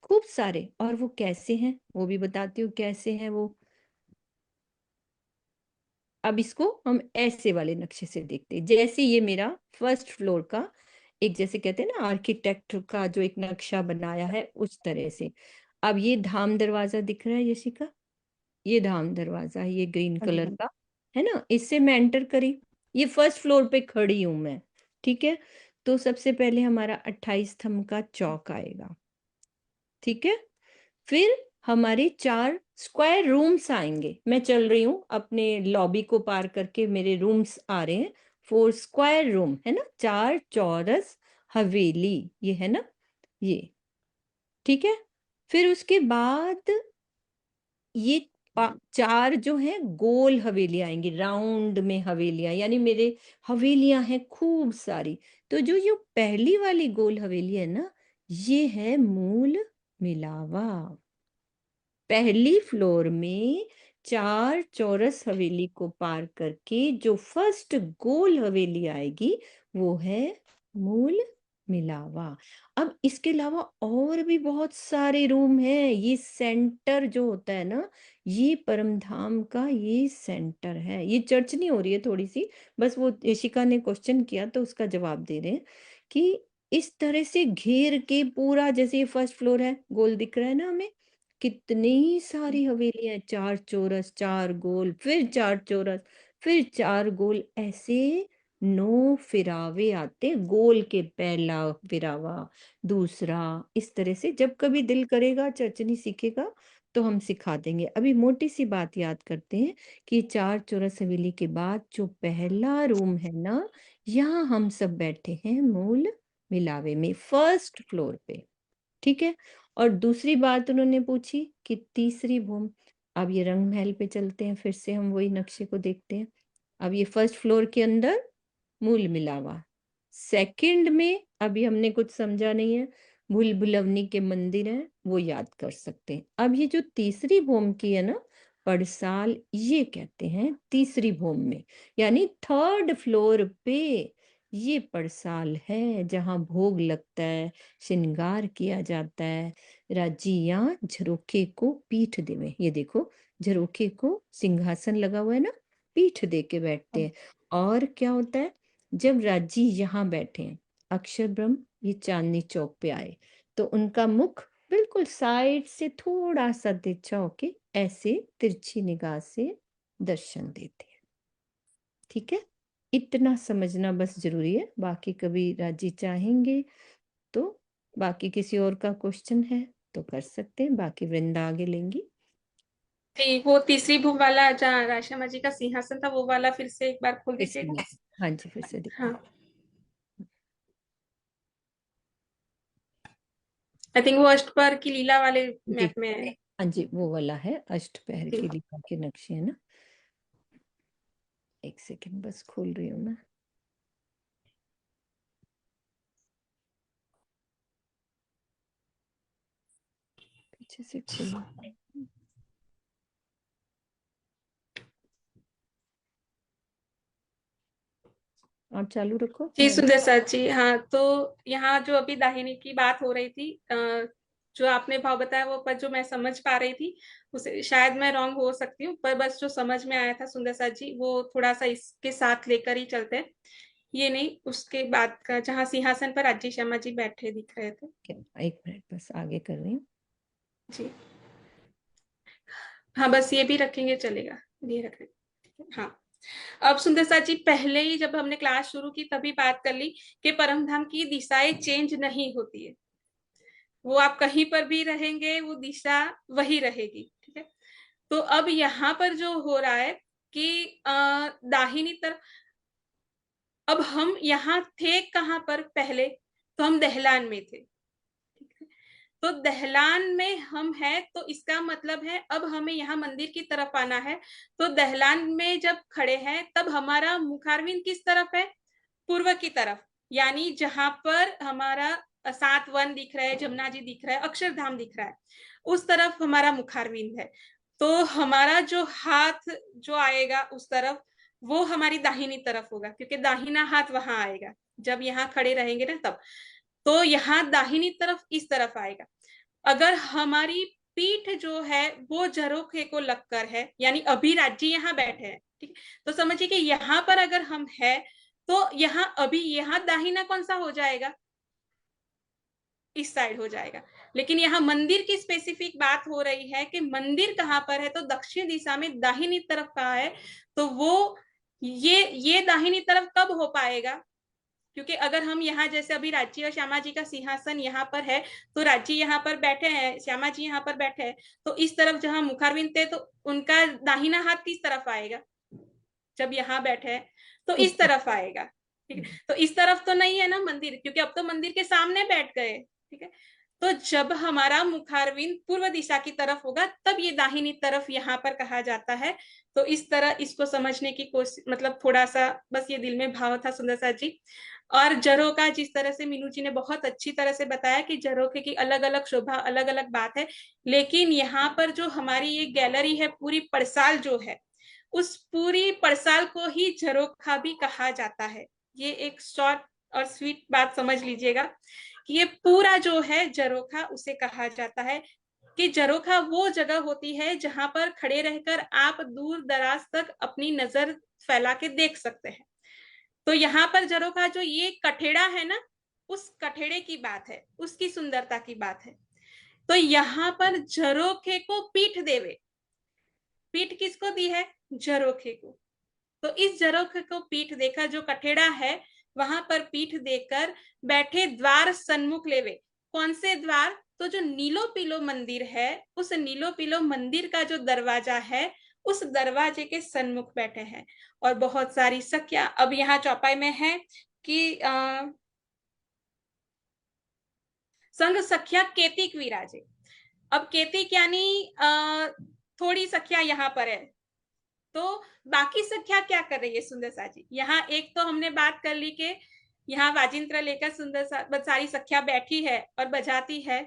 खूब सारे। और वो कैसे हैं वो भी बताती हूँ कैसे हैं वो। अब इसको हम ऐसे वाले नक्शे से देखते हैं, जैसे ये मेरा फर्स्ट फ्लोर का एक, जैसे कहते हैं ना आर्किटेक्ट का जो एक नक्शा बनाया है उस तरह से। अब ये धाम दरवाजा दिख रहा है यशिका, ये धाम दरवाजा है, ये ग्रीन हाँ जी, कलर हाँ का, है ना। इससे मैं एंटर करी, ये फर्स्ट फ्लोर पे खड़ी हूं मैं, ठीक है। तो सबसे पहले हमारा 28 स्तंभ का चौक आएगा, ठीक है। फिर हमारे 4 स्क्वायर रूम्स आएंगे। मैं चल रही हूँ अपने लॉबी को पार करके, मेरे रूम्स आ रहे हैं। 4 स्क्वायर रूम है ना, 4 चौरस हवेली, ये है ना, ये ठीक है। फिर उसके बाद ये 4 जो है गोल हवेलियां आएंगी, राउंड में हवेलियां, यानी मेरे हवेलियां हैं खूब सारी। तो जो पहली वाली गोल हवेली है ना, ये है मूल मिलावा। पहली फ्लोर में 4 चौरस हवेली को पार करके जो फर्स्ट गोल हवेली आएगी वो है मूल मिलावा। अब इसके अलावा और भी बहुत सारे रूम हैं। ये सेंटर जो होता है ना, ये परमधाम का ये सेंटर है। ये चर्च नहीं हो रही है थोड़ी सी, बस वो यशिका ने क्वेश्चन किया तो उसका जवाब दे रहे हैं कि इस तरह से घेर के पूरा, जैसे ये फर्स्ट फ्लोर है, गोल दिख रहा है ना हमें, कितनी सारी हवेलियां, 4 चौरस, 4 गोल, फिर 4 चौरस, फिर 4 गोल, ऐसे 9 फिरावे आते। गोल के पहला फिरावा, दूसरा, इस तरह से जब कभी दिल करेगा, चर्चनी सीखेगा तो हम सिखा देंगे। अभी मोटी सी बात याद करते हैं कि 4 चौरस हवेली के बाद जो पहला रूम है ना, यहाँ हम सब बैठे हैं मूल मिलावे में, फर्स्ट फ्लोर पे, ठीक है। और दूसरी बात उन्होंने पूछी कि तीसरी भूमि। अब ये रंग महल पे चलते हैं, फिर से हम वही नक्शे को देखते हैं। अब ये फर्स्ट फ्लोर के अंदर मूल मिलावा, सेकंड में अभी हमने कुछ समझा नहीं है, भूल भुलवनी के मंदिर हैं, वो याद कर सकते हैं। अब ये जो तीसरी भूमि की है ना, पड़साल, ये कहते हैं तीसरी भूमि में, यानी थर्ड फ्लोर पे ये पड़साल है जहाँ भोग लगता है, श्रृंगार किया जाता है। राजी यहाँ झरोखे को पीठ देवे, ये देखो झरोखे को सिंहासन लगा हुआ है ना, पीठ दे के बैठते हैं। और क्या होता है, जब राजी यहाँ बैठे हैं, अक्षर ब्रह्म ये चांदनी चौक पे आए, तो उनका मुख बिल्कुल साइड से थोड़ा सा तिरछा होके ऐसे तिरछी निगाह से दर्शन देते हैं, ठीक है। इतना समझना बस जरूरी है, बाकी कभी राजी चाहेंगे तो, बाकी किसी और का क्वेश्चन है तो कर सकते हैं, बाकी वृंदा आगे लेंगी। वो तीसरी भूमि वाला जहाँ राशामा जी का सिंहासन था, वो वाला फिर से एक बार खोल फिर से दीजिएगा। हाँ जी, फिर से दिखा। हाँ, आई थिंक वो अष्टपहर की लीला वाले मैप में है। हाँ जी, वो वाला है, अष्टपहर जी। की लीला के नक्शे है ना। एक सेकंड बस खोल रही हूँ मैं। पीछे से खोलो। आप चालू रखो। जी सुंदर सर जी, हाँ तो यहाँ जो अभी दाहिनी की बात हो रही थी, जो आपने भाव बताया वो पर जो मैं समझ पा रही थी, उसे शायद मैं रॉन्ग हो सकती हूँ, पर बस जो समझ में आया था सुंदर सर जी, वो थोड़ा सा इसके साथ लेकर ही चलते हैं। ये नहीं, उसके बाद का जहाँ सिंहासन पर राज्य शर्मा जी बैठे दिख रहे थे। एक मिनट बस आगे कर रही हूँ जी हाँ, बस ये भी रखेंगे चलेगा, ये रख रहे। हाँ, अब सुंदर सा जी, पहले ही जब हमने क्लास शुरू की तभी बात कर ली कि परमधाम की दिशाएं चेंज नहीं होती है, वो आप कहीं पर भी रहेंगे वो दिशा वही रहेगी, ठीक है। तो अब यहाँ पर जो हो रहा है कि दाहिनी तरफ, अब हम यहाँ थे कहाँ पर पहले, तो हम दहलान में थे, तो दहलान में हम हैं, तो इसका मतलब है अब हमें यहाँ मंदिर की तरफ आना है। तो दहलान में जब खड़े हैं तब हमारा मुखारविंद किस तरफ है, पूर्व की तरफ, यानी जहां पर हमारा 7 वन दिख रहा है, जमुना जी दिख रहा है, अक्षरधाम दिख रहा है, उस तरफ हमारा मुखारविंद है। तो हमारा जो हाथ जो आएगा उस तरफ, वो हमारी दाहिनी तरफ होगा, क्योंकि दाहिना हाथ वहां आएगा जब यहाँ खड़े रहेंगे ना तब। तो यहाँ दाहिनी तरफ इस तरफ आएगा। अगर हमारी पीठ जो है वो झरोखे को लगकर है, यानी अभी राज्य यहाँ बैठे हैं, ठीक, तो समझिए कि यहाँ पर अगर हम है तो यहाँ अभी यहाँ दाहिना कौन सा हो जाएगा, इस साइड हो जाएगा। लेकिन यहाँ मंदिर की स्पेसिफिक बात हो रही है कि मंदिर कहाँ पर है, तो दक्षिण दिशा में दाहिनी तरफ कहाँ है, तो वो ये दाहिनी तरफ कब हो पाएगा, क्योंकि अगर हम यहाँ जैसे अभी राज्य और श्यामा जी का सिंहासन यहाँ पर है, तो राज्य यहाँ पर बैठे हैं, श्यामा जी यहाँ पर बैठे हैं, तो इस तरफ जहाँ मुखारविंद थे तो उनका दाहिना हाथ किस तरफ आएगा? जब यहाँ बैठे हैं तो इस तरफ आएगा, ठीक है। तो इस तरफ तो नहीं है ना मंदिर, क्योंकि अब तो मंदिर के सामने बैठ गए, ठीक है। तो जब हमारा मुखारविंद पूर्व दिशा की तरफ होगा तब ये दाहिनी तरफ यहाँ पर कहा जाता है। तो इस तरह इसको समझने की कोशिश, मतलब थोड़ा सा बस ये दिल में भाव था सुंदर साथ जी। और झरोखा, जिस तरह से मीनू जी ने बहुत अच्छी तरह से बताया कि झरोखे की अलग अलग शोभा, अलग अलग बात है, लेकिन यहाँ पर जो हमारी ये गैलरी है, पूरी पड़साल जो है, उस पूरी पड़साल को ही झरोखा भी कहा जाता है। ये एक शॉर्ट और स्वीट बात समझ लीजिएगा कि ये पूरा जो है झरोखा उसे कहा जाता है, कि झरोखा वो जगह होती है जहां पर खड़े रहकर आप दूर दराज तक अपनी नजर फैला के देख सकते हैं। तो यहाँ पर झरोखा जो ये कठेड़ा है ना, उस कठेड़े की बात है, उसकी सुंदरता की बात है। तो यहाँ पर झरोखे को पीठ देवे, पीठ किसको दी है? झरोखे को। तो इस झरोखे को पीठ देकर, जो कठेड़ा है वहां पर पीठ देकर बैठे द्वार सन्मुख लेवे। कौन से द्वार? तो जो नीलो पीलो मंदिर है, उस नीलो पीलो मंदिर का जो दरवाजा है, उस दरवाजे के सन्मुख बैठे हैं। और बहुत सारी सखिया अब यहाँ चौपाई में है कि संग सखिया केतिक विराजे। अब केतिक यानी थोड़ी सखिया यहाँ पर है, तो बाकी सखिया क्या कर रही है सुंदर सा जी? यहाँ एक तो हमने बात कर ली कि यहाँ वाजिंत्र लेकर सुंदर सा सारी सखिया बैठी है और बजाती है।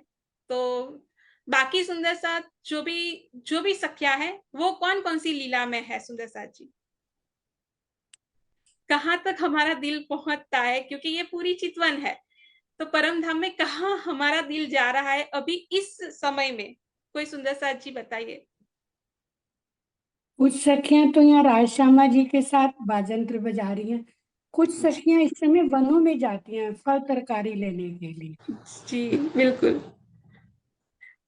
तो बाकी सुंदर सा जो भी सखिया है, वो कौन कौन सी लीला में है सुंदर सा जी? कहाँ तक हमारा दिल पहुंचता है? क्योंकि ये पूरी चितवन है, तो परम धाम में कहाँ हमारा दिल जा रहा है अभी इस समय में? कोई सुंदर सा जी बताइए। कुछ सखियां तो यहाँ राज श्यामा जी के साथ बाजंत्र बजा रही हैं, कुछ सखियां इस समय वनों में जाती हैं फल तरकारी लेने के लिए। जी बिल्कुल,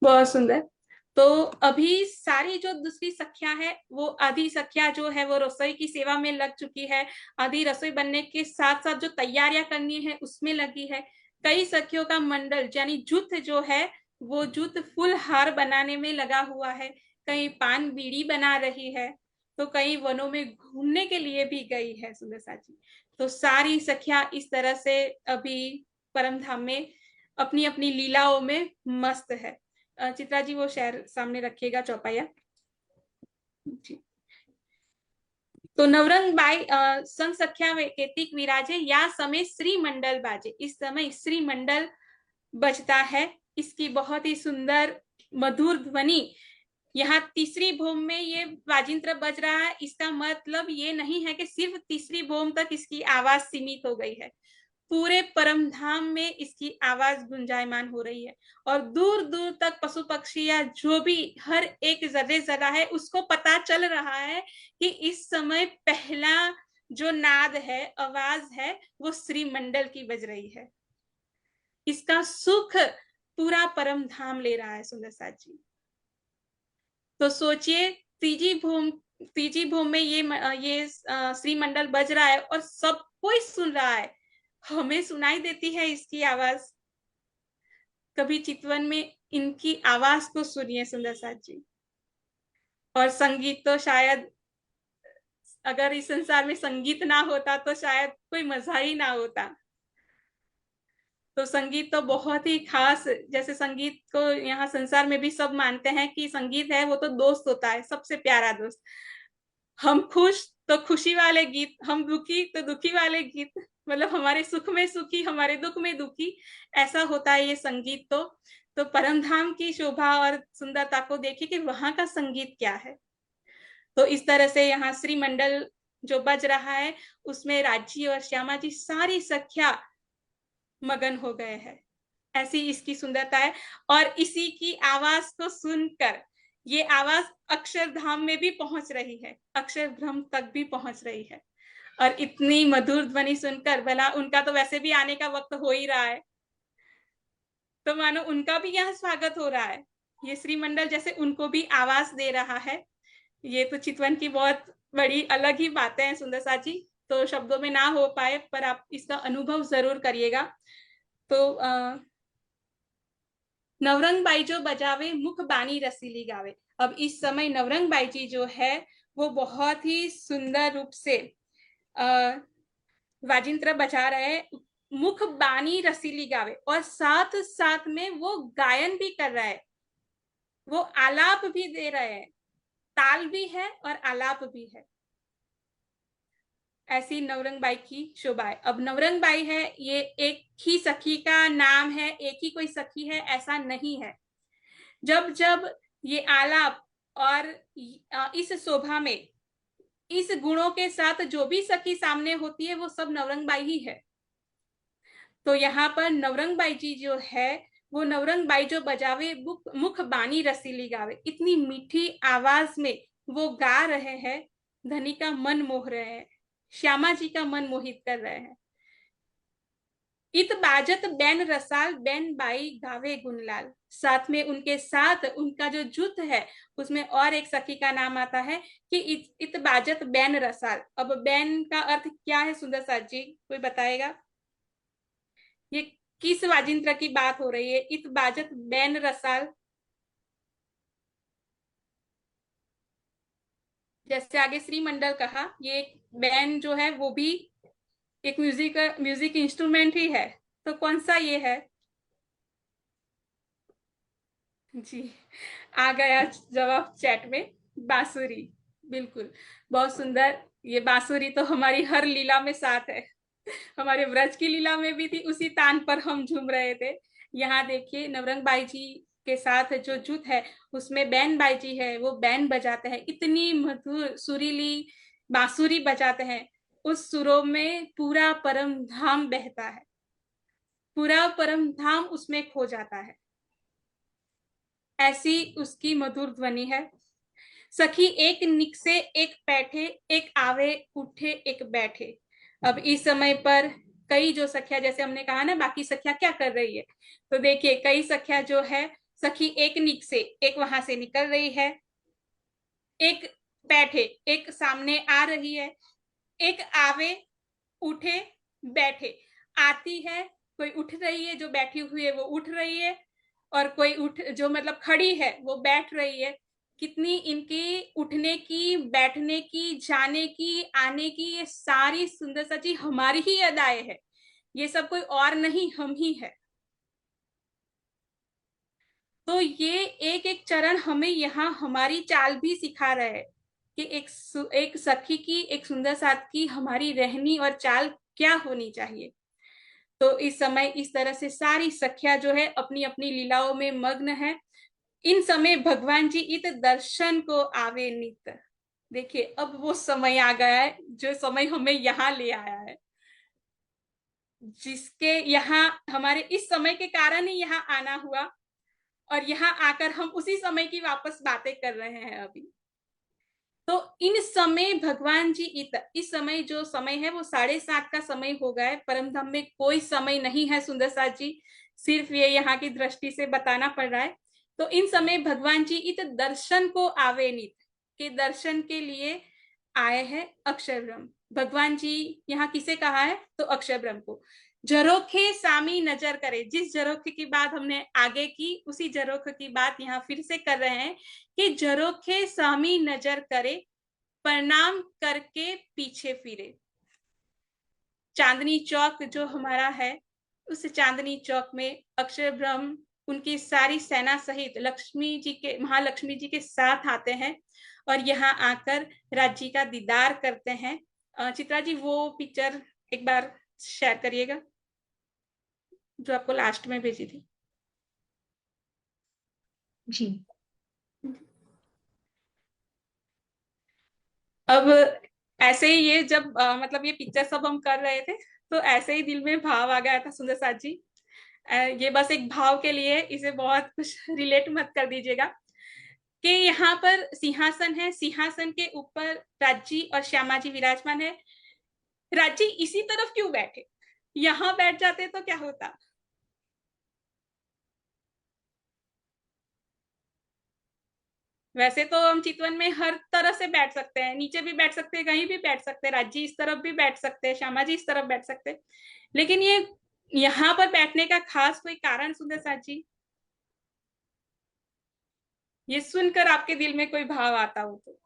बहुत सुंदर। तो अभी सारी जो दूसरी सखिया है, वो आधी सखिया जो है वो रसोई की सेवा में लग चुकी है, आधी रसोई बनने के साथ साथ जो तैयारियां करनी है उसमें लगी है। कई सखियों का मंडल यानी जुथ जो है, वो जुथ फुल हार बनाने में लगा हुआ है, कहीं पान बीड़ी बना रही है, तो कई वनों में घूमने के लिए भी गई है सुंदर साची। तो सारी सखिया इस तरह से अभी परम धाम में अपनी अपनी लीलाओं में मस्त है। चित्रा जी वो शेयर सामने रखिएगा चौपाया जी। तो नवरंग बाई संग सख्या केतिक विराजे, या समय श्री मंडल बाजे। इस समय श्री मंडल बजता है, इसकी बहुत ही सुंदर मधुर ध्वनि। यहाँ तीसरी भूम में ये वाजिंत्र बज रहा है, इसका मतलब ये नहीं है कि सिर्फ तीसरी भूम तक इसकी आवाज सीमित हो गई है, पूरे परम धाम में इसकी आवाज गुंजायमान हो रही है। और दूर दूर तक पशु पक्षी या जो भी हर एक जर्रे जरा है, उसको पता चल रहा है कि इस समय पहला जो नाद है, आवाज है, वो श्री मंडल की बज रही है। इसका सुख पूरा परम धाम ले रहा है सुंदर साथ जी। तो सोचिए, तीजी भूम में ये श्री मंडल बज रहा है और सब कोई सुन रहा है, हमें सुनाई देती है इसकी आवाज। कभी चितवन में इनकी आवाज को सुनिए सुंदर साथ जी। और संगीत तो शायद, अगर इस संसार में संगीत ना होता तो शायद कोई मजा ही ना होता। तो संगीत तो बहुत ही खास, जैसे संगीत को यहाँ संसार में भी सब मानते हैं कि संगीत है वो तो दोस्त होता है, सबसे प्यारा दोस्त। हम खुश तो खुशी वाले गीत, हम दुखी तो दुखी वाले गीत, मतलब हमारे सुख में सुखी, हमारे दुख में दुखी, ऐसा होता है ये संगीत। तो परम धाम की शोभा और सुंदरता को देखिए कि वहां का संगीत क्या है। तो इस तरह से यहाँ श्री मंडल जो बज रहा है, उसमें राज्य और श्यामा जी सारी सख्या मगन हो गए हैं, ऐसी इसकी सुंदरता है। और इसी की आवाज को सुनकर ये आवाज अक्षरधाम में भी पहुंच रही है, अक्षरधाम तक भी पहुंच रही है। और इतनी मधुर ध्वनि सुनकर, भला उनका तो वैसे भी आने का वक्त हो ही रहा है, तो मानो उनका भी यहाँ स्वागत हो रहा है। ये श्रीमंडल जैसे उनको भी आवाज दे रहा है। ये तो चितवन की बहुत बड़ी अलग ही बातें हैं सुंदर सा जी। तो शब्दों में ना हो पाए, पर आप इसका अनुभव जरूर करिएगा। तो नवरंग बाई जो बजावे मुख बानी रसीली गावे। अब इस समय नवरंग बाई जी जो है वो बहुत ही सुंदर रूप से वाजिंत्र बजा रहे हैं, मुख बानी रसीली गावे, और साथ साथ में वो गायन भी कर रहा है, वो आलाप भी दे रहे हैं, ताल भी है और आलाप भी है। ऐसी नवरंग बाई की शोभा है। अब नवरंग बाई है ये एक ही सखी का नाम है, एक ही कोई सखी है ऐसा नहीं है। जब जब ये आलाप और इस शोभा में इस गुणों के साथ जो भी सखी सामने होती है वो सब नवरंग बाई ही है। तो यहाँ पर नवरंग बाई जी जो है वो नवरंग बाई जो बजावे मुख बानी रसीली गावे, इतनी मीठी आवाज में वो गा रहे हैं, धनी का मन मोह रहे हैं, श्यामा जी का मन मोहित कर रहे हैं। इत बाजत बैन रसाल बैन बाई गावे गुनलाल, साथ में उनके साथ उनका जो जुट है उसमें और एक सखी का नाम आता है कि इत बाजत बैन रसाल। अब बैन का अर्थ क्या है सुंदर साथ जी, कोई बताएगा? ये किस वाजिंत्र की बात हो रही है? इत बाजत बैन रसाल, जैसे आगे श्रीमंडल कहा, ये बैन जो है वो भी एक म्यूजिक इंस्ट्रूमेंट ही है, तो कौन सा ये है? जी आ गया जवाब चैट में, बांसुरी। बिल्कुल, बहुत सुंदर। ये बांसुरी तो हमारी हर लीला में साथ है, हमारे व्रज की लीला में भी थी, उसी तान पर हम झूम रहे थे। यहाँ देखिए नवरंग बाई जी के साथ जो जुट है उसमें बैन बाई जी है, वो बैन बजाते हैं, इतनी मधुर सुरीली बांसुरी बजाते हैं, उस सुरों में पूरा परम धाम बहता है, पूरा परम धाम उसमें खो जाता है, ऐसी उसकी मधुर ध्वनि है। सखी एक निकसे एक बैठे, एक आवे उठे एक बैठे। अब इस समय पर कई जो सखिया, जैसे हमने कहा ना बाकी सखिया क्या कर रही है, तो देखिए कई सखिया जो है, सखी एक निकसे एक वहां से निकल रही है, एक बैठे एक सामने आ रही है, एक आवे उठे बैठे, आती है, कोई उठ रही है, जो बैठी हुई है वो उठ रही है, और कोई उठ जो मतलब खड़ी है वो बैठ रही है। कितनी इनकी उठने की, बैठने की, जाने की, आने की, ये सारी सुंदर सची हमारी ही अदाएं है, ये सब कोई और नहीं, हम ही है। तो ये एक एक चरण हमें यहाँ हमारी चाल भी सिखा रहा है कि एक सखी की, एक सुंदर साथ की हमारी रहनी और चाल क्या होनी चाहिए। तो इस समय इस तरह से सारी सखिया जो है अपनी अपनी लीलाओं में मग्न है। इन समय भगवान जी इत दर्शन को आवे नित। देखिए अब वो समय आ गया है जो समय हमें यहाँ ले आया है, जिसके यहाँ हमारे इस समय के कारण ही यहाँ आना हुआ, और यहाँ आकर हम उसी समय की वापस बातें कर रहे हैं अभी। तो इन समय भगवान जी इस समय जो समय है वो 7:30 का समय हो गया है, परम धाम में कोई समय नहीं है सुंदर साथ जी, सिर्फ ये यहाँ की दृष्टि से बताना पड़ रहा है। तो इन समय भगवान जी इत दर्शन को आवे नित, के दर्शन के लिए आए हैं अक्षर ब्रह्म। भगवान जी यहाँ किसे कहा है? तो अक्षर ब्रह्म को। झरोखे सामी नजर करे, जिस झरोखे की बात हमने आगे की उसी झरोखे की बात यहाँ फिर से कर रहे हैं कि झरोखे सामी नजर करे, प्रणाम करके पीछे फिरे। चांदनी चौक जो हमारा है, उस चांदनी चौक में अक्षर ब्रह्म उनकी सारी सेना सहित लक्ष्मी जी के, महालक्ष्मी जी के साथ आते हैं और यहाँ आकर राज्य का दीदार करते हैं। चित्रा जी वो पिक्चर एक बार शेयर करिएगा जो आपको लास्ट में भेजी थी। जी। अब ऐसे ही ये जब मतलब ये पिक्चर सब हम कर रहे थे तो ऐसे ही दिल में भाव आ गया था सुंदर साथ जी। ये बस एक भाव के लिए, इसे बहुत कुछ रिलेट मत कर दीजिएगा, कि यहाँ पर सिंहासन है, सिंहासन के ऊपर राज्जी और श्यामा जी विराजमान है। राज्जी इसी तरफ क्यों बैठे? यहाँ बैठ जाते तो क्या होता? वैसे तो हम चितवन में हर तरह से बैठ सकते हैं, नीचे भी बैठ सकते हैं, कहीं भी बैठ सकते हैं, राज्य इस तरफ भी बैठ सकते हैं, श्यामा जी इस तरफ बैठ सकते हैं, लेकिन ये यहाँ पर बैठने का खास कोई कारण सुंदर साथ जी, ये सुनकर आपके दिल में कोई भाव आता हो तो?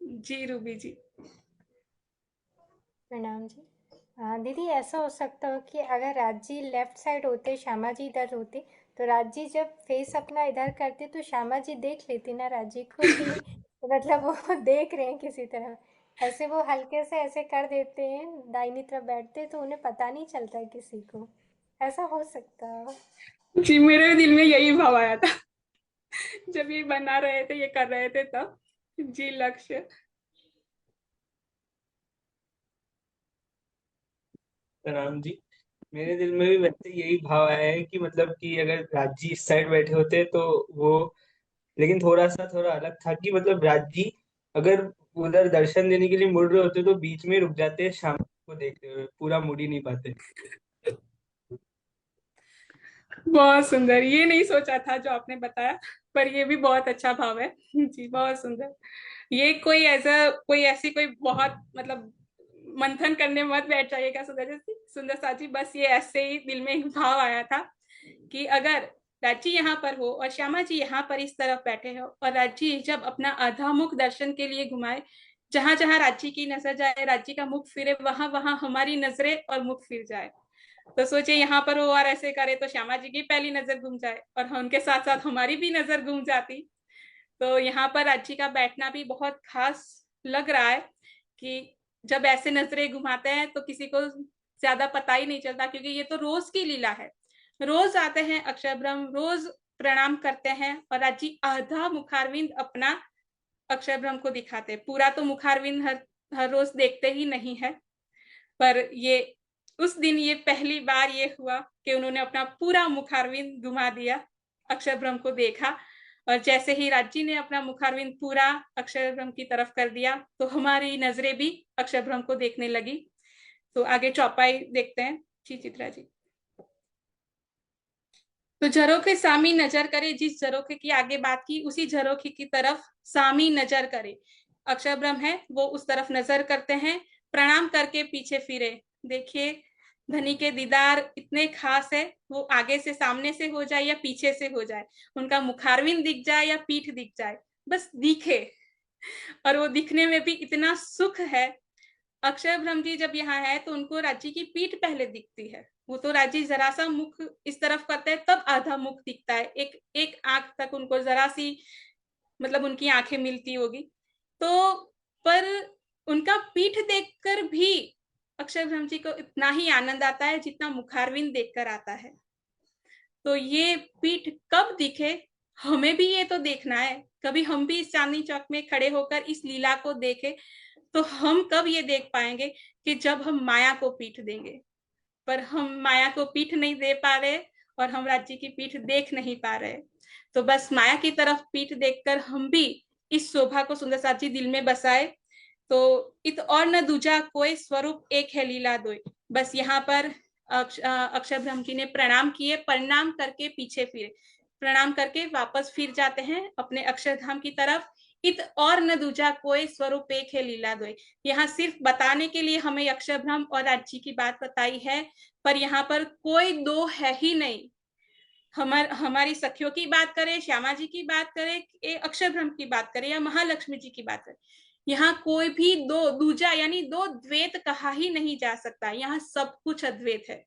जी रूबी जी। प्रणाम जी। दीदी ऐसा हो सकता हो कि अगर राजी लेफ्ट साइड होते, श्यामा जी इधर होते, तो राजी जब फेस अपना इधर करते तो श्यामा जी देख लेती ना राजी को कि मतलब वो देख रहे हैं किसी तरह। ऐसे वो हल्के से ऐसे कर देते हैं, दाहिनी तरफ बैठते तो उन्हें पता नहीं चलता है किसी को। ऐसा हो सकता है। जी मेरे दिल में यही भाव आया था जब ये बना रहे थे, ये कर रहे थे तब। जी लक्ष्य। राम जी, मेरे दिल में भी वैसे यही भाव आया है कि मतलब कि अगर राजी इस साइड बैठे होते तो वो, लेकिन थोड़ा अलग था कि मतलब राजी अगर उधर दर्शन देने के लिए मुड़ रहे होते तो बीच में रुक जाते, शाम को देखते हुए पूरा मुड़ ही नहीं पाते। बहुत सुंदर, ये नहीं सोचा था जो आपने बताया, पर ये भी बहुत अच्छा भाव है जी, बहुत सुंदर। ये कोई ऐसा, कोई ऐसी कोई बहुत मतलब मंथन करने मत बैठ जाइएगा सुंदर साजी, बस ये ऐसे ही दिल में एक भाव आया था कि अगर राजी यहाँ पर हो और श्यामा जी यहाँ पर इस तरफ बैठे हो, और राजी जब अपना आधा मुख दर्शन के लिए घुमाए, जहां जहां राजी की नजर जाए, राजी का मुख फिरे, वहां वहां हमारी नजरें और मुख फिर जाए। तो सोचे यहाँ पर वो और ऐसे करे तो श्यामा जी की पहली नजर घूम जाए और उनके साथ साथ हमारी भी नजर घूम जाती। तो यहाँ पर राजी का बैठना भी बहुत खास लग रहा है कि जब ऐसे नजरें घुमाते हैं तो किसी को ज्यादा पता ही नहीं चलता, क्योंकि ये तो रोज की लीला है। रोज आते हैं अक्षर ब्रह्म, रोज प्रणाम करते हैं, और राजी आधा मुखारविंद अपना अक्षर ब्रह्म को दिखाते। पूरा तो मुखारविंद हर रोज देखते ही नहीं है, पर ये उस दिन ये पहली बार ये हुआ कि उन्होंने अपना पूरा मुखारविंद घुमा दिया, अक्षर ब्रह्म को देखा, और जैसे ही राजी ने अपना मुखारविंद पूरा अक्षर ब्रह्म की तरफ कर दिया तो हमारी नजरें भी अक्षर ब्रह्म को देखने लगी। तो आगे चौपाई देखते हैं जी चित्रा जी। तो झरोखे सामी नजर करे, जिस झरोखे की आगे बात की उसी झरोखे की तरफ सामी नजर करे। अक्षर ब्रह्म है वो उस तरफ नजर करते हैं, प्रणाम करके पीछे फिरे। देखिए धनी के दीदार इतने खास है, वो आगे से सामने से हो जाए या पीछे से हो जाए, उनका मुखारविंद दिख जाए या पीठ दिख जाए, बस दिखे, और वो दिखने में भी इतना सुख है। अक्षय ब्रह्म जी जब यहाँ है तो उनको राजी की पीठ पहले दिखती है, वो तो राजी जरा सा मुख इस तरफ करते हैं तब आधा मुख दिखता है, एक एक आंख तक उनको जरा सी मतलब उनकी आंखें मिलती होगी। तो पर उनका पीठ देखकर भी अक्षय ब्रह्म जी को इतना ही आनंद आता है जितना मुखारविंद देखकर आता है। तो ये पीठ कब दिखे, हमें भी ये तो देखना है। कभी हम भी इस चांदनी चौक में खड़े होकर इस लीला को देखें, तो हम कब ये देख पाएंगे कि जब हम माया को पीठ देंगे। पर हम माया को पीठ नहीं दे पा रहे और हम राज्य की पीठ देख नहीं पा रहे। तो बस माया की तरफ पीठ देखकर हम भी इस शोभा को सुंदर साथ जी दिल में बसाए। तो इत और न दूजा कोई स्वरूप एक है लीला दोय। बस यहाँ पर अक्षर ब्रह्म जी ने प्रणाम किए, प्रणाम करके पीछे फिरे, प्रणाम करके वापस फिर जाते हैं अपने अक्षरधाम की तरफ। इत और न दूजा कोई स्वरूप एक है लीला दोय। यहाँ सिर्फ बताने के लिए हमें अक्षर ब्रह्म और राज्य की बात बताई है, पर यहाँ पर कोई दो है ही नहीं। हमारी सखियों की बात करें, श्यामा जी की बात करें, अक्षर ब्रह्म की बात करें या महालक्ष्मी जी की बात करें, यहाँ कोई भी दो दूजा यानी दो द्वैत कहा ही नहीं जा सकता। यहाँ सब कुछ अद्वैत है।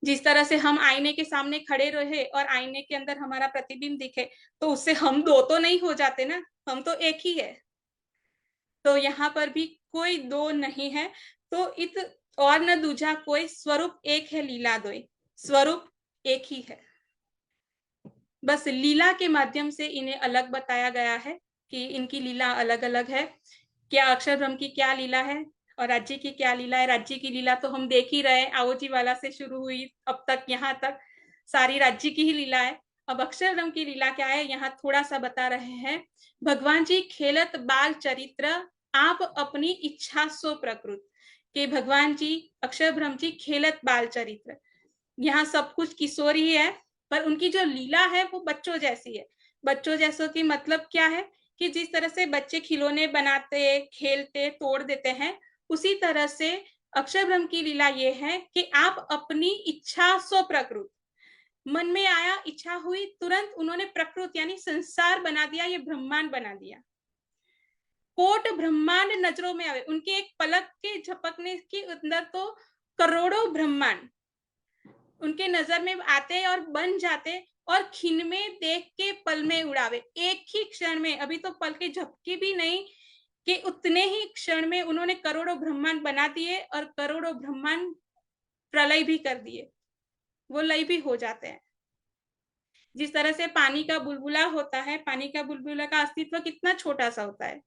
जिस तरह से हम आईने के सामने खड़े रहे और आईने के अंदर हमारा प्रतिबिंब दिखे, तो उससे हम दो तो नहीं हो जाते ना, हम तो एक ही है। तो यहाँ पर भी कोई दो नहीं है। तो इत और न दूजा कोई स्वरूप एक है लीला दोय। स्वरूप एक ही है, बस लीला के माध्यम से इन्हें अलग बताया गया है कि इनकी लीला अलग अलग है। क्या अक्षर ब्रह्म की क्या लीला है और राज्य की क्या लीला है। राज्य की लीला तो हम देख ही रहे, आओजी वाला से शुरू हुई अब तक यहाँ तक सारी राज्य की ही लीला है। अब अक्षर ब्रह्म की लीला क्या है, यहाँ थोड़ा सा बता रहे हैं। भगवान जी खेलत बाल चरित्र, आप अपनी इच्छा सो प्रकृत। के भगवान जी अक्षर ब्रह्म जी खेलत बाल चरित्र, यहाँ सब कुछ किशोर ही है, पर उनकी जो लीला है वो बच्चों जैसी है। बच्चों जैसों की मतलब क्या है कि जिस तरह से बच्चे खिलौने बनाते, खेलते, तोड़ देते हैं, उसी तरह से अक्षर ब्रह्म की लीला ये है कि आप अपनी इच्छा सो प्रकृत, मन में आया, इच्छा हुई, तुरंत उन्होंने प्रकृत यानी संसार बना दिया, ये ब्रह्मांड बना दिया। कोट ब्रह्मांड नजरों में आवे, उनके एक पलक के झपकने के अंदर तो करोड़ों ब्रह्मांड उनके नजर में आते और बन जाते, और खिन में देख के पल में उड़ावे, एक ही क्षण में, अभी तो पल के झपके भी नहीं कि उतने ही क्षण में उन्होंने करोड़ों ब्रह्मांड बना दिए और करोड़ों ब्रह्मांड प्रलय भी कर दिए, वो लय भी हो जाते हैं। जिस तरह से पानी का बुलबुला होता है, पानी का बुलबुला का अस्तित्व कितना छोटा सा होता है,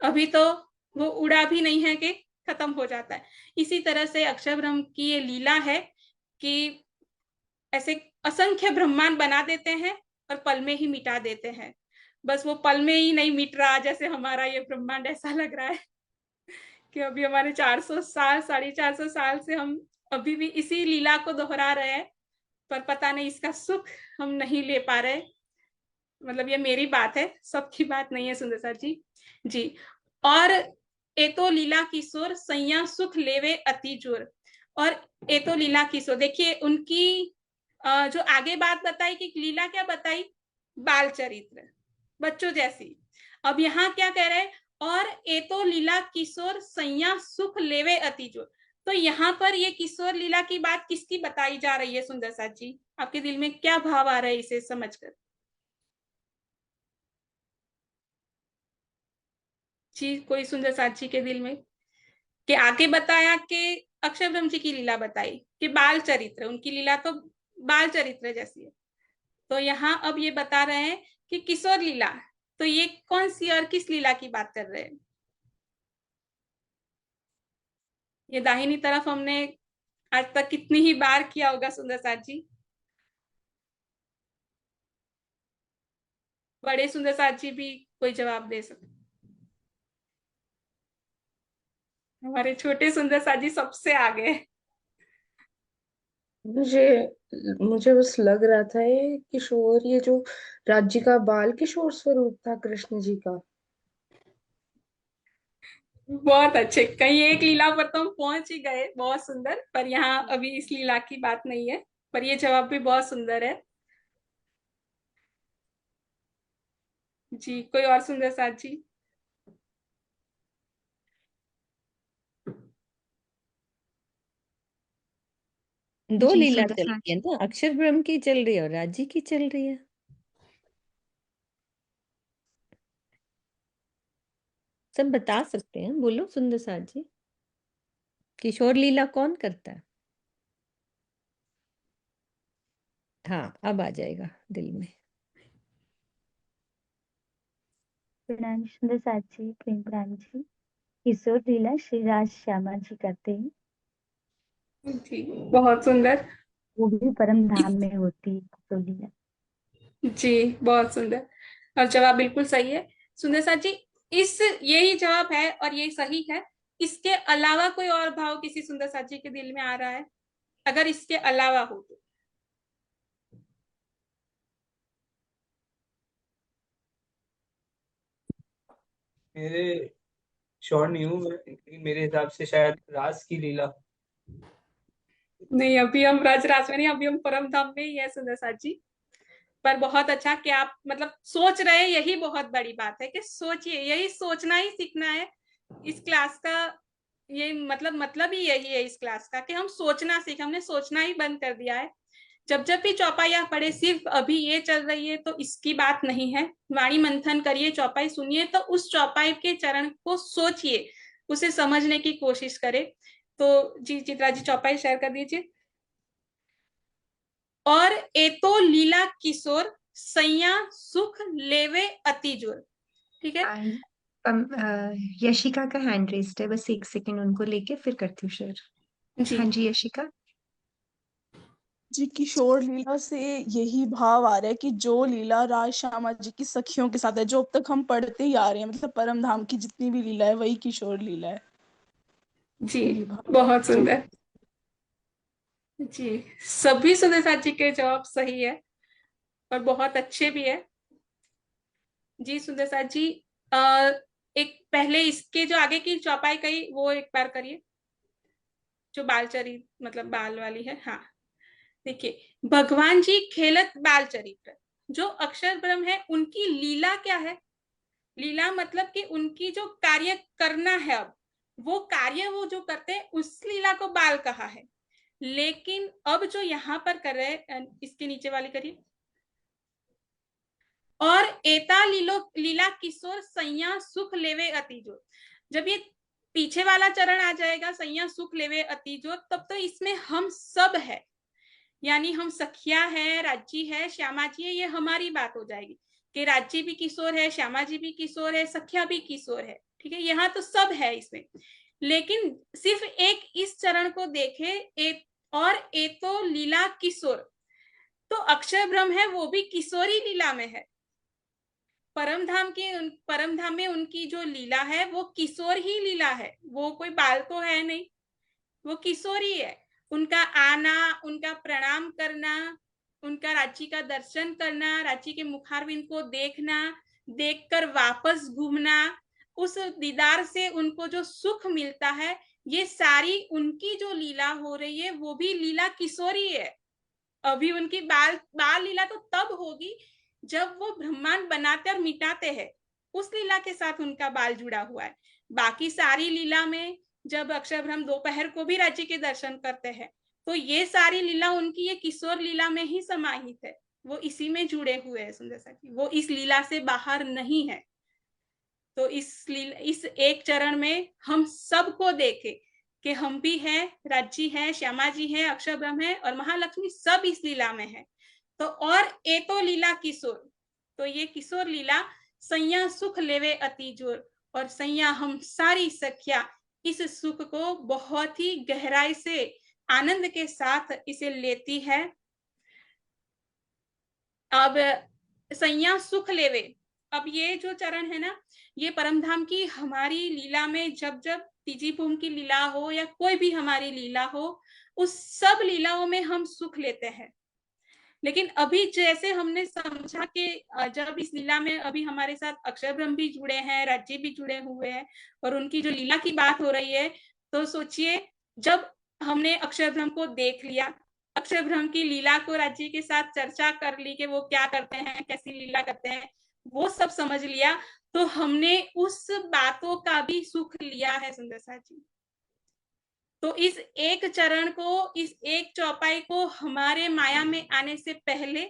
अभी तो वो उड़ा भी नहीं है कि खत्म हो जाता है। इसी तरह से अक्षर ब्रह्म की ये लीला है कि ऐसे असंख्य ब्रह्मांड बना देते हैं और पल में ही मिटा देते हैं। बस वो पल में ही नहीं मिट रहा, जैसे हमारा ये ब्रह्मांड ऐसा लग रहा है कि अभी हमारे 400 साल 450 साल से हम अभी भी इसी लीला को दोहरा रहे हैं, पर पता नहीं इसका सुख हम नहीं ले पा रहे। मतलब ये मेरी बात है, सबकी बात नहीं है सुंदर सर जी। और एतो लीला किशोर सैया सुख लेवे अति जोर, और एतो लीला किशोर, देखिए उनकी जो आगे बात बताई कि लीला क्या बताई, बाल चरित्र, बच्चों जैसी। अब यहाँ क्या कह रहे हैं, और एतो लीला किशोर सैया सुख लेवे अति जोर। तो यहाँ पर ये किशोर लीला की बात किसकी बताई जा रही है सुंदर साथ जी? आपके दिल में क्या भाव आ रहा है इसे समझकर? जी, कोई सुंदर साथ जी के दिल में? कि आगे बताया कि अक्षर ब्रह्म जी की लीला बताई कि बाल चरित्र, उनकी लीला तो बाल चरित्र जैसी है। तो यहाँ अब ये बता रहे हैं कि किशोर लीला, तो ये कौन सी और किस लीला की बात कर रहे हैं? ये दाहिनी तरफ हमने आज तक कितनी ही बार किया होगा सुंदर साथ जी? बड़े सुंदर साथ जी भी कोई जवाब दे सकते? हमारे छोटे सुंदर साथ जी सबसे आगे। मुझे मुझे बस लग रहा था ये किशोर, ये जो राज्य का बाल किशोर स्वरूप था कृष्ण जी का। बहुत अच्छे, कहीं एक लीला पर तो हम पहुंच ही गए, बहुत सुंदर। पर यहाँ अभी इस लीला की बात नहीं है, पर ये जवाब भी बहुत सुंदर है जी। कोई और सुंदर साथ जी? दो जी लीला सुंदर चल साथ रही है ना, अक्षर ब्रह्म की चल रही है और राज्य की चल रही है। सब बता सकते हैं, बोलो सुंदर साथ जी। किशोर लीला कौन करता है? हाँ, अब आ जाएगा दिल में। प्रणाम सुंदर साथ जी, प्रेम प्रणाम जी। किशोर लीला श्री राज श्यामा जी करते हैं जी, बहुत सुंदर। वो भी परम धाम में होती है किशोर लीला। जी, बहुत सुंदर, और जवाब बिल्कुल सही है सुंदर साथ जी। इस यही जवाब है और यही सही है। इसके अलावा कोई और भाव किसी सुंदर साथ जी के दिल में आ रहा है? अगर इसके अलावा हो तो? मेरे श्योर नहीं हूँ मैं, लेकिन मेरे हिसाब से शायद रास की लीला। नहीं, अभी हम राज में नहीं, अभी हम परम धाम में ही है सुंदर साथ जी। पर बहुत अच्छा कि आप मतलब सोच रहे हैं, यही बहुत बड़ी बात है कि सोचिए, यही सोचना ही सीखना है इस क्लास का। ये मतलब ही यही है इस क्लास का कि हम सोचना सीख, हमने सोचना ही बंद कर दिया है। जब जब भी चौपाइयां पढ़े, सिर्फ अभी ये चल रही है तो इसकी बात नहीं है। वाणी मंथन करिए, चौपाई सुनिए, तो उस चौपाई के चरण को सोचिए, उसे समझने की कोशिश करे। तो जी चित्रा जी चौपाई शेयर कर दीजिए। और एतो लीला किशोर सैया सुख लेवे अति जोर। ठीक है, यशिका का हैंड रेस्ड है, बस एक सेकंड उनको लेके फिर करती हूँ शेयर। जी हाँ जी यशिका। जी, किशोर लीला से यही भाव आ रहा है कि जो लीला राज श्यामा जी की सखियों के साथ है, जो अब तक हम पढ़ते ही आ रहे हैं, मतलब परम धाम की जितनी भी लीला है वही किशोर लीला है। जी, यही भाव बहुत सुंदर। जी, सभी सुंदर साथ जी के जवाब सही है और बहुत अच्छे भी है। जी सुंदर साथ जी, एक पहले इसके जो आगे की चौपाई कही वो एक बार करिए, जो बालचरित मतलब बाल वाली है। हाँ, देखिए, भगवान जी खेलत बाल चरित्र, जो अक्षर ब्रह्म है उनकी लीला क्या है? लीला मतलब कि उनकी जो कार्य करना है, अब वो कार्य वो जो करते हैं उस लीला को बाल कहा है। लेकिन अब जो यहाँ पर कर रहे हैं, इसके नीचे वाली करिए, और एता लीला किशोर सैया सुख लेवे अति जोर। जब ये पीछे वाला चरण आ जाएगा, सैया सुख लेवे अति जोर, तब तो इसमें हम सब है, यानी हम सखिया है, राज्जी है, श्यामा जी है, ये हमारी बात हो जाएगी कि राज्जी भी किशोर है, श्यामा जी भी किशोर है, सखिया भी किशोर है। ठीक है, यहाँ तो सब है इसमें। लेकिन सिर्फ एक इस चरण को देखे, और ए तो लीला किशोर, तो अक्षर ब्रह्म है वो भी किशोरी लीला में है। परम धाम में उनकी जो लीला है वो किशोर ही लीला है, वो कोई बाल तो है नहीं, वो किशोरी है। उनका आना, उनका प्रणाम करना, उनका रांची का दर्शन करना, रांची के मुखारविंद को देखना, देखकर वापस घूमना, उस दीदार से उनको जो सुख मिलता है, ये सारी उनकी जो लीला हो रही है वो भी लीला किशोरी है। अभी उनकी बाल लीला तो तब होगी जब वो ब्रह्मांड बनाते और मिटाते हैं, उस लीला के साथ उनका बाल जुड़ा हुआ है। बाकी सारी लीला में जब अक्षर ब्रह्म दोपहर को भी राज्य के दर्शन करते हैं, तो ये सारी लीला उनकी ये किशोर लीला में ही समाहित है, वो इसी में जुड़े हुए हैं सुंदर साथी, वो इस लीला से बाहर नहीं है। तो इस एक चरण में हम सबको देखे कि हम भी हैं, राज्जी है, श्यामा जी है, अक्षर ब्रह्म है और महालक्ष्मी सब इस लीला में है। तो और ए तो लीला किशोर, तो ये किशोर लीला सैया सुख लेवे अति जोर, और सैया हम सारी सखिया इस सुख को बहुत ही गहराई से आनंद के साथ इसे लेती है। अब सैया सुख लेवे, अब ये जो चरण है ना, ये परमधाम की हमारी लीला में जब जब तीजी भूम की लीला हो या कोई भी हमारी लीला हो, उस सब लीलाओं में हम सुख लेते हैं। लेकिन अभी जैसे हमने समझा कि जब इस लीला में अभी हमारे साथ अक्षर ब्रह्म भी जुड़े हैं, राज्य भी जुड़े हुए हैं और उनकी जो लीला की बात हो रही है, तो सोचिए जब हमने अक्षर ब्रह्म को देख लिया, अक्षर ब्रह्म की लीला को राज्य के साथ चर्चा कर ली कि वो क्या करते हैं, कैसी लीला करते हैं, वो सब समझ लिया, तो हमने उस बातों का भी सुख लिया है सुंदर साथ जी। तो इस एक चरण को, इस एक चौपाई को हमारे माया में आने से पहले,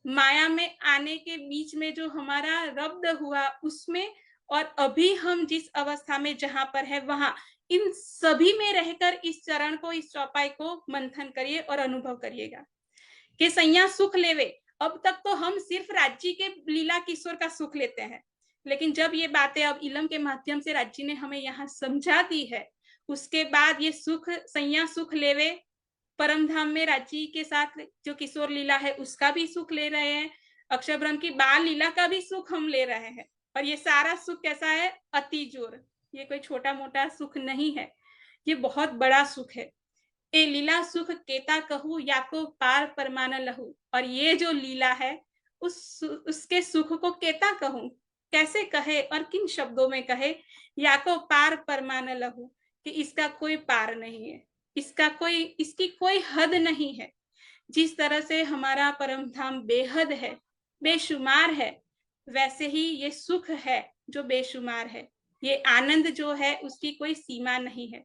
माया में आने के बीच में जो हमारा रब्द हुआ उसमें, और अभी हम जिस अवस्था में जहां पर है वहां, इन सभी में रहकर इस चरण को, इस चौपाई को मंथन करिए और अनुभव करिएगा कि सैया सुख लेवे। अब तक तो हम सिर्फ राज्य के लीला किशोर का सुख लेते हैं, लेकिन जब ये बातें अब इलम के माध्यम से राज्य ने हमें यहाँ समझा दी है, उसके बाद ये सुख सैया सुख लेवे, परम धाम में राज्य के साथ जो किशोर लीला है उसका भी सुख ले रहे हैं, अक्षर ब्रह्म की बाल लीला का भी सुख हम ले रहे हैं। और ये सारा सुख कैसा है? अति जोर, ये कोई छोटा मोटा सुख नहीं है, ये बहुत बड़ा सुख है। ए लीला सुख केता कहूँ, या को पार परमान लहू, और ये जो लीला है उसके सुख को केता कहूँ, कैसे कहे और किन शब्दों में कहे, या को पार परमान लहू, कि इसका कोई पार नहीं है, इसकी कोई हद नहीं है। जिस तरह से हमारा परम धाम बेहद है, बेशुमार है, वैसे ही ये सुख है जो बेशुमार है, ये आनंद जो है उसकी कोई सीमा नहीं है।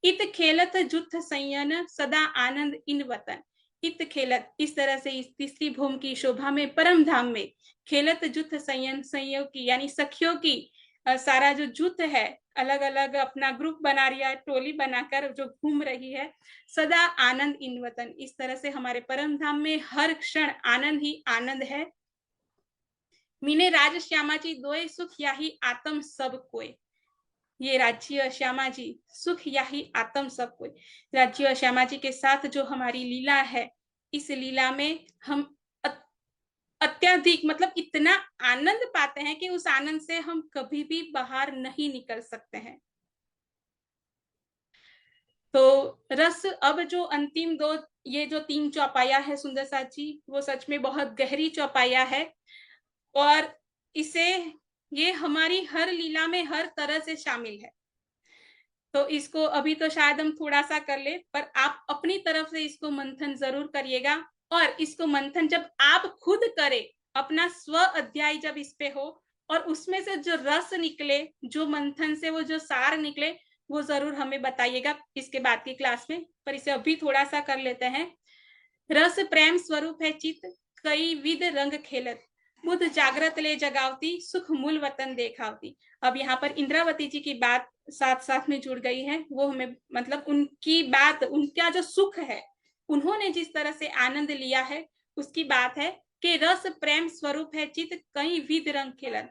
इत खेलत जुथ संयन सदा आनंद इन वतन, इत खेलत, इस तरह से इस तीसरी भूमि की शोभा में, परम धाम में, खेलत जुथ संयन, संयोग की यानी सखियों की सारा जो जुथ है, अलग अलग अपना ग्रुप बना रही है, टोली बनाकर जो घूम रही है, सदा आनंद इन वतन, इस तरह से हमारे परम धाम में हर क्षण आनंद ही आनंद है। मीने राज श्यामा जी दोए सुख याही आत्म सब कोई, ये राज्य और श्यामा जी सुख याही आत्म सब कोई, राज्य और श्यामा जी के साथ जो हमारी लीला है, इस लीला में हम अत्यधिक मतलब इतना आनंद पाते हैं कि उस आनंद से हम कभी भी बाहर नहीं निकल सकते हैं। तो रस, अब जो अंतिम दो, ये जो 3 चौपाया है सुंदर साची, वो सच में बहुत गहरी चौपाया है और इसे, ये हमारी हर लीला में हर तरह से शामिल है। तो इसको अभी तो शायद हम थोड़ा सा कर ले, पर आप अपनी तरफ से इसको मंथन जरूर करिएगा। और इसको मंथन जब आप खुद करें, अपना स्व अध्याय जब इस पे हो और उसमें से जो रस निकले, जो मंथन से वो जो सार निकले, वो जरूर हमें बताइएगा इसके बाद की क्लास में। पर इसे अभी थोड़ा सा कर लेते हैं। रस प्रेम स्वरूप है चित्त, कई विध रंग खेलत, बुध जागृत ले जगावती, सुख मूल वतन देखावती। अब यहाँ पर इंद्रावती जी की बात साथ साथ में जुड़ गई है। वो हमें मतलब उनकी बात, उनका जो सुख है, उन्होंने जिस तरह से आनंद लिया है, उसकी बात है कि रस प्रेम स्वरूप है चित्त, कई विध रंग खेलन।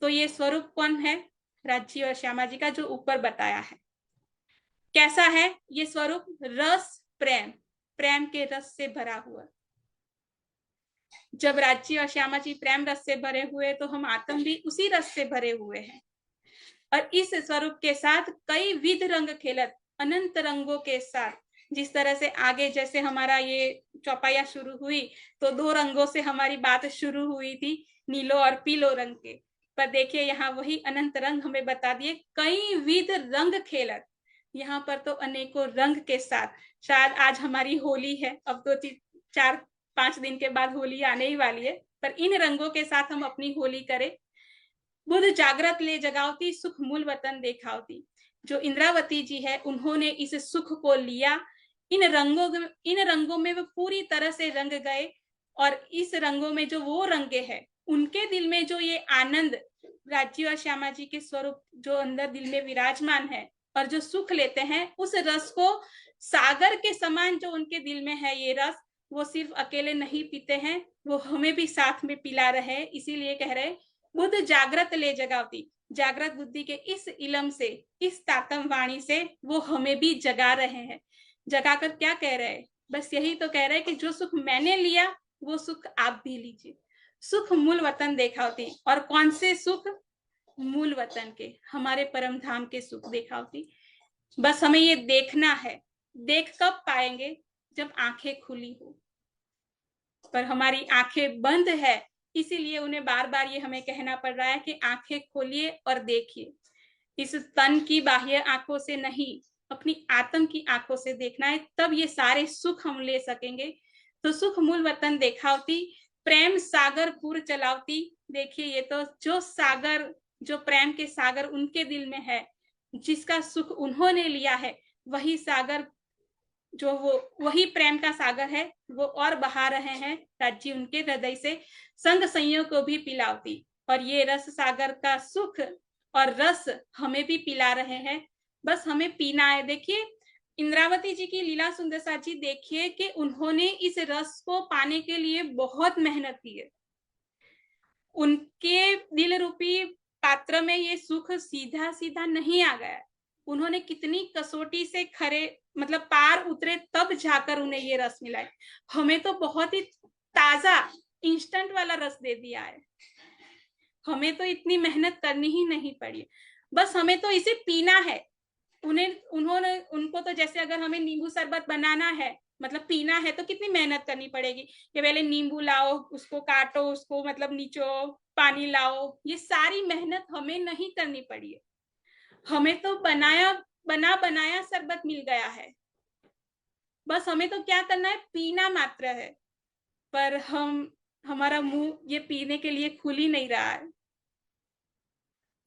तो ये स्वरूप कौन है? राज्य और श्यामा जी का जो ऊपर बताया है। कैसा है ये स्वरूप? रस प्रेम, प्रेम के रस से भरा हुआ। जब राज्य और श्यामा जी प्रेम रस से भरे हुए, तो हम आत्म भी उसी रस से भरे हुए हैं। और इस स्वरूप के साथ कई विध रंग खेलत, अनंत रंगों के साथ। जिस तरह से आगे जैसे हमारा ये चौपाया शुरू हुई, तो 2 रंगों से हमारी बात शुरू हुई थी, नीलो और पीलो रंग के। पर देखिए यहाँ वही अनंत रंग हमें बता दिए, कई विध रंग खेलत। यहाँ पर तो अनेकों रंग के साथ। शायद आज हमारी होली है, अब तो 4-5 दिन के बाद होली आने ही वाली है, पर इन रंगों के साथ हम अपनी होली करें। बुध जागृत ले जगावती, सुख मूल वतन देखावती। जो इंद्रावती जी है, उन्होंने इस सुख को लिया, इन रंगों में वो पूरी तरह से रंग गए। और इस रंगों में जो वो रंगे हैं, उनके दिल में जो ये आनंद, राज्य और श्यामा जी के स्वरूप जो अंदर दिल में विराजमान है और जो सुख लेते हैं, उस रस को सागर के समान जो उनके दिल में है ये रस, वो सिर्फ अकेले नहीं पीते हैं, वो हमें भी साथ में पिला रहे। इसीलिए कह रहे बुध जागृत ले जगावती, जागृत बुद्धि के इस इलम से, इस तातम वाणी से वो हमें भी जगा रहे हैं। जगाकर क्या कह रहे हैं? बस यही तो कह रहे हैं कि जो सुख मैंने लिया, वो सुख आप भी लीजिए। सुख मूल वतन देखावती। और कौन से सुख? मूल वतन के, हमारे परम धाम के सुख देखावती। बस हमें ये देखना है। देख कब पाएंगे? जब आंखें खुली हो। पर हमारी आंखें बंद है, इसीलिए उन्हें बार बार ये हमें कहना पड़ रहा है कि आंखें खोलिए और देखिए। इस तन की बाह्य आंखों से नहीं, अपनी आत्म की आंखों से देखना है, तब ये सारे सुख हम ले सकेंगे। तो सुख मूल वतन देखावती, प्रेम सागर पूर चलावती। देखिए ये तो जो सागर, जो प्रेम के सागर उनके दिल में है, जिसका सुख उन्होंने लिया है, वही सागर, जो वो वही प्रेम का सागर है, वो और बहा रहे हैं राज्य उनके हृदय से, संग संयोग को भी पिलावती। और ये रस सागर का सुख और रस हमें भी पिला रहे हैं, बस हमें पीना है। देखिए इंद्रावती जी की लीला सुंदर साची, देखिए कि उन्होंने इस रस को पाने के लिए बहुत मेहनत की है। उनके दिल रूपी पात्र में ये सुख सीधा सीधा नहीं आ गया। उन्होंने कितनी कसौटी से खरे मतलब पार उतरे, तब जाकर उन्हें ये रस मिला है। हमें तो बहुत ही ताजा इंस्टेंट वाला रस दे दिया है। हमें तो इतनी मेहनत करनी ही नहीं पड़ी, बस हमें तो इसे पीना है। उनको तो जैसे अगर हमें नींबू शरबत बनाना है, मतलब पीना है, तो कितनी मेहनत करनी पड़ेगी कि पहले नींबू लाओ, उसको काटो, उसको मतलब निचो, पानी लाओ। ये सारी मेहनत हमें नहीं करनी पड़ी है। हमें तो बना बनाया शरबत मिल गया है, बस हमें तो क्या करना है, पीना मात्र है। पर हमारा मुंह ये पीने के लिए खुल ही नहीं रहा है।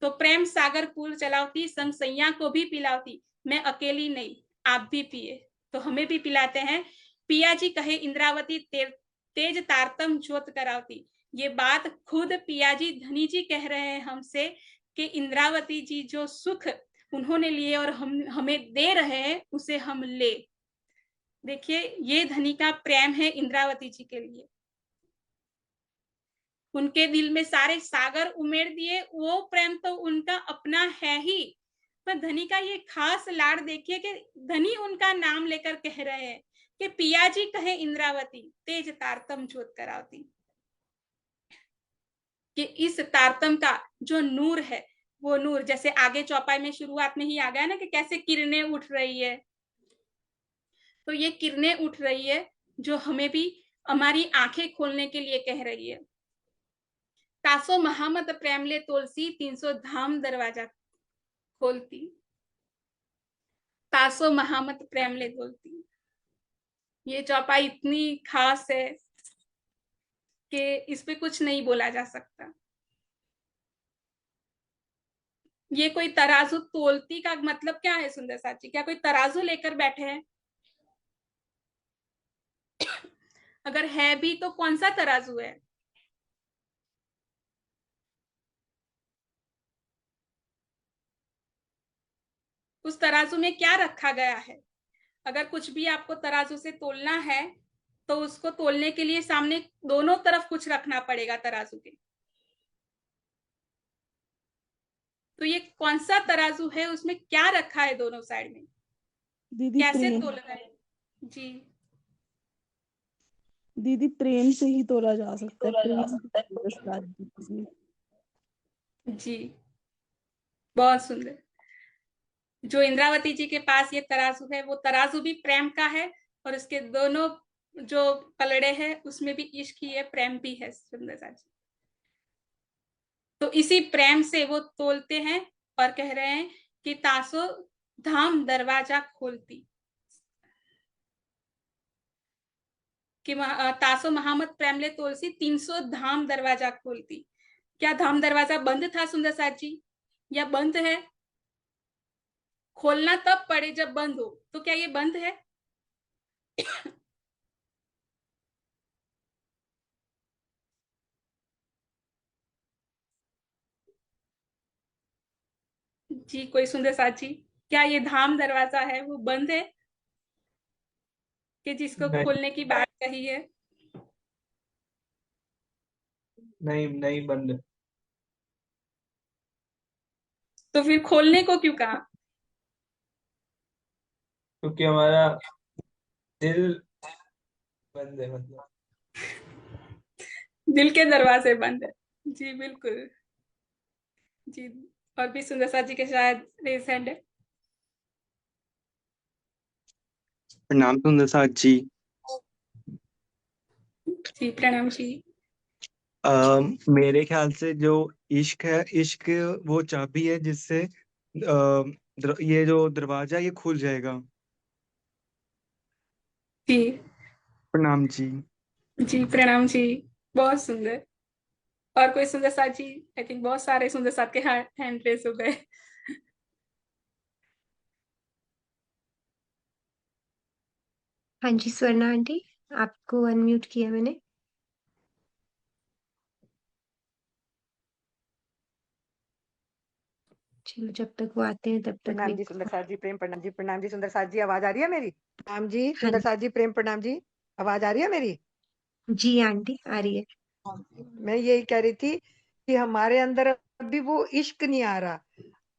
तो प्रेम सागर पूर चलावती, संग सैया को भी पिलावती। मैं अकेली नहीं, आप भी पिए। तो हमें भी पिलाते हैं। पिया जी कहे इंद्रावती, तेज तारतम ज्योत करावती। ये बात खुद पिया जी धनी जी कह रहे हैं हमसे कि इंद्रावती जी जो सुख उन्होंने लिए और हमें दे रहे हैं, उसे हम ले। देखिए ये धनी का प्रेम है इंद्रावती जी के लिए। उनके दिल में सारे सागर उमेड़ दिए, वो प्रेम तो उनका अपना है ही। पर धनी का ये खास लाड़ देखिए कि धनी उनका नाम लेकर कह रहे हैं कि पिया जी कहे इंद्रावती, तेज तारतम ज्योत करावती। कि इस तारतम का जो नूर है, वो नूर जैसे आगे चौपाई में शुरुआत में ही आ गया ना कि कैसे किरणें उठ रही है, तो ये किरणें उठ रही है जो हमें भी हमारी आंखें खोलने के लिए कह रही है। तासो महामत प्रेमले तुलसी 300 धाम दरवाजा खोलती। तासो महामत प्रेमले तुलसी, ये चौपाई इतनी खास है कि इस पे कुछ नहीं बोला जा सकता। ये कोई तराजू तोलती का मतलब क्या है सुंदर साथी? क्या कोई तराजू लेकर बैठे हैं? अगर है भी तो कौन सा तराजू है? उस तराजू में क्या रखा गया है? अगर कुछ भी आपको तराजू से तोलना है तो उसको तोलने के लिए सामने दोनों तरफ कुछ रखना पड़ेगा तराजू के। तो ये कौन सा तराजू है, उसमें क्या रखा है दोनों साइड में? दीदी कैसे प्रेम, तोलना है? जी दीदी प्रेम से ही तोला जा सकता है, प्रेम जी। जी, बहुत सुंदर। जो इंद्रावती जी के पास ये तराजू है वो तराजू भी प्रेम का है, और उसके दोनों जो पलड़े हैं उसमें भी इश्क ही है, प्रेम भी है सुंदर सा जी। तो इसी प्रेम से वो तोलते हैं और कह रहे हैं कि तासो धाम दरवाजा खोलती, कि तासो महामत प्रेमले तोलसी 300 धाम दरवाजा खोलती। क्या धाम दरवाजा बंद था सुंदर साथ जी, या बंद है? खोलना तब पड़े जब बंद हो, तो क्या ये बंद है? जी कोई सुंदर साथी, क्या ये धाम दरवाजा है वो बंद है कि जिसको नहीं खोलने की बात कही है? नहीं नहीं बंद। तो फिर खोलने को क्यों कहा? क्योंकि हमारा दिल बंद है, मतलब दिल के दरवाजे बंद है। जी बिल्कुल जी। और भी सुंदर सा जी के शायद रेज हैंड है। प्रणाम सुंदर साथ जी। जी प्रणाम जी। मेरे ख्याल से जो इश्क है, इश्क वो चाबी है जिससे ये जो दरवाजा ये खुल जाएगा। जी प्रणाम जी। जी प्रणाम जी, बहुत सुंदर। और कोई सुंदर साथ जी? आई थिंक बहुत सारे सुंदर साथ के हैंड रेस हो गए। हाँ जी स्वर्णा आंटी, आपको अनम्यूट किया मैंने। चलो जब तक वो आते हैं तब तक प्रणाम जी सुंदर साथ जी, प्रेम प्रणाम जी, प्रणाम जी सुंदर साथ जी, आवाज आ रही है मेरी? प्रणाम जी हाँ सुंदर साथ जी, प्रेम प्रणाम जी, आवाज आ रही है मेरी? जी आंटी आ रही है। मैं यही कह रही थी कि हमारे अंदर अभी वो इश्क नहीं आ रहा।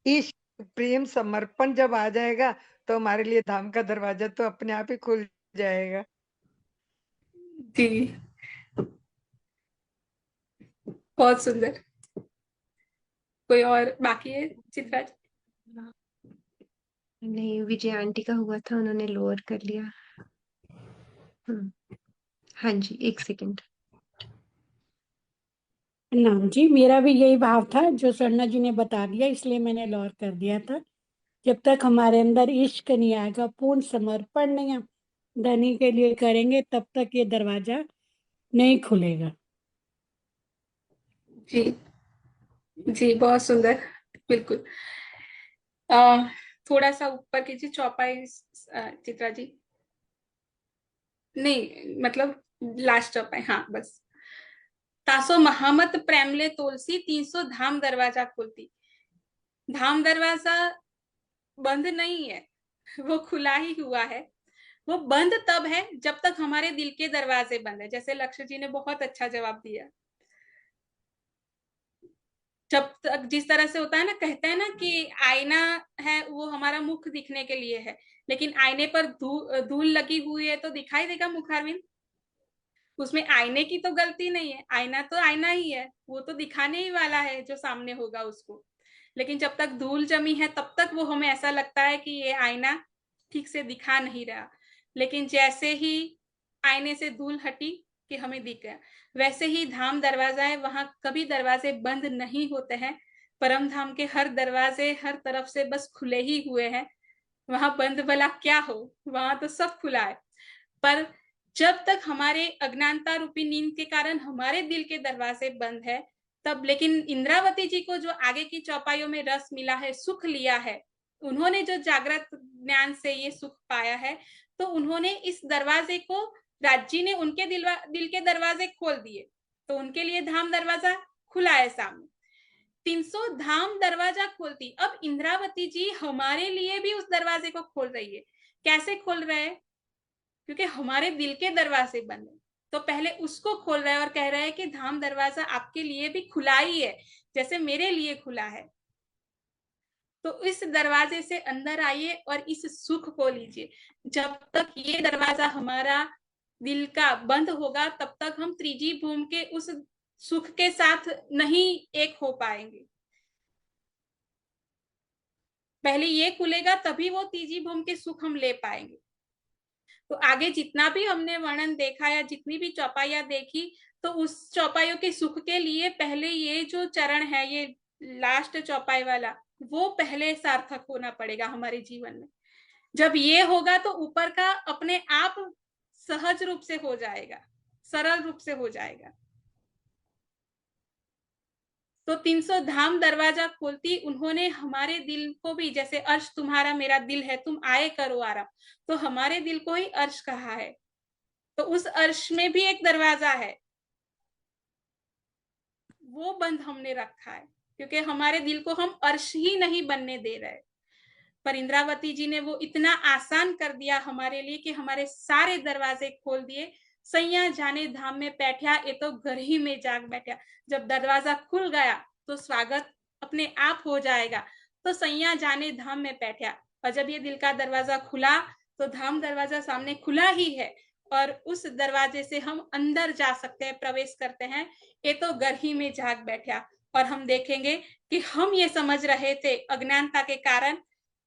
इश्क प्रेम समर्पण जब आ जाएगा तो हमारे लिए धाम का दरवाजा तो अपने आप ही खुल जाएगा। जी बहुत सुंदर। कोई और बाकी है चित्रा जी? नहीं, विजय आंटी का हुआ था, उन्होंने लोअर कर लिया। हाँ जी, एक सेकंड। नाम जी, मेरा भी यही भाव था जो स्वर्णा जी ने बता दिया, इसलिए मैंने लॉर कर दिया था। जब तक हमारे अंदर इश्क नहीं आएगा, पूर्ण समर्पण नहीं हम धनी के लिए करेंगे, तब तक ये दरवाजा नहीं खुलेगा। जी जी बहुत सुंदर, बिल्कुल। थोड़ा सा ऊपर कीजिए चौपाई चित्रा जी। नहीं मतलब लास्ट चौपाई, हाँ बस। तासो महामत प्रेमले तुलसी 300 धाम दरवाजा खोलती। धाम दरवाजा बंद नहीं है, वो खुला ही हुआ है। वो बंद तब है जब तक हमारे दिल के दरवाजे बंद है, जैसे लक्ष्य जी ने बहुत अच्छा जवाब दिया। जब तक जिस तरह से होता है ना, कहते हैं ना कि आईना है वो हमारा मुख दिखने के लिए है, लेकिन आईने पर धूल लगी हुई है तो दिखाई देगा मुखारविंद? उसमें आईने की तो गलती नहीं है, आईना तो आईना ही है, वो तो दिखाने ही वाला है जो सामने होगा उसको। लेकिन जब तक धूल जमी है तब तक वो हमें ऐसा लगता है कि ये आईना ठीक से दिखा नहीं रहा। लेकिन जैसे ही आईने से धूल हटी कि हमें दिख गया, वैसे ही धाम दरवाजा है, वहां कभी दरवाजे बंद नहीं होते हैं। परम धाम के हर दरवाजे हर तरफ से बस खुले ही हुए हैं, वहां बंद भला क्या हो, वहां तो सब खुला है। पर जब तक हमारे अज्ञानता रूपी नींद के कारण हमारे दिल के दरवाजे बंद है, तब लेकिन इंद्रावती जी को जो आगे की चौपाइयों में रस मिला है, सुख लिया है, उन्होंने जो जागृत ज्ञान से ये सुख पाया है, तो उन्होंने इस दरवाजे को, राज्य ने उनके दिल के दरवाजे खोल दिए, तो उनके लिए धाम दरवाजा खुला है सामने। 300 धाम दरवाजा खोलती, अब इंद्रावती जी हमारे लिए भी उस दरवाजे को खोल रही है। कैसे खोल रहे हैं? क्योंकि हमारे दिल के दरवाजे बंद है, तो पहले उसको खोल रहा है और कह रहा है कि धाम दरवाजा आपके लिए भी खुला ही है, जैसे मेरे लिए खुला है। तो इस दरवाजे से अंदर आइए और इस सुख को लीजिए। जब तक ये दरवाजा हमारा दिल का बंद होगा, तब तक हम त्रिजी भूमि के उस सुख के साथ नहीं एक हो पाएंगे। पहले ये खुलेगा, तभी वो तीजी भूमि के सुख हम ले पाएंगे। तो आगे जितना भी हमने वर्णन देखा या जितनी भी चौपाइयां देखी, तो उस चौपाइयों के सुख के लिए पहले ये जो चरण है, ये लास्ट चौपाई वाला, वो पहले सार्थक होना पड़ेगा हमारे जीवन में। जब ये होगा तो ऊपर का अपने आप सहज रूप से हो जाएगा, सरल रूप से हो जाएगा। तो 300 धाम दरवाजा खोलती, उन्होंने हमारे दिल को भी, जैसे अर्श तुम्हारा मेरा दिल है, तुम आए करो आराम, तो हमारे दिल को ही अर्श कहा है। तो उस अर्श में भी एक दरवाजा है, वो बंद हमने रखा है, क्योंकि हमारे दिल को हम अर्श ही नहीं बनने दे रहे। पर इंद्रावती जी ने वो इतना आसान कर दिया हमारे लिए कि हमारे सारे दरवाजे खोल दिए। सैया जाने धाम में बैठा, ये तो घर ही में जाग बैठा। जब दरवाजा खुल गया तो स्वागत अपने आप हो जाएगा। तो सैया जाने धाम में बैठा, और जब ये दिल का दरवाजा खुला तो धाम दरवाजा सामने खुला ही है, और उस दरवाजे से हम अंदर जा सकते हैं, प्रवेश करते हैं। ये तो घर ही में जाग बैठा। और हम देखेंगे कि हम ये समझ रहे थे अज्ञानता के कारण,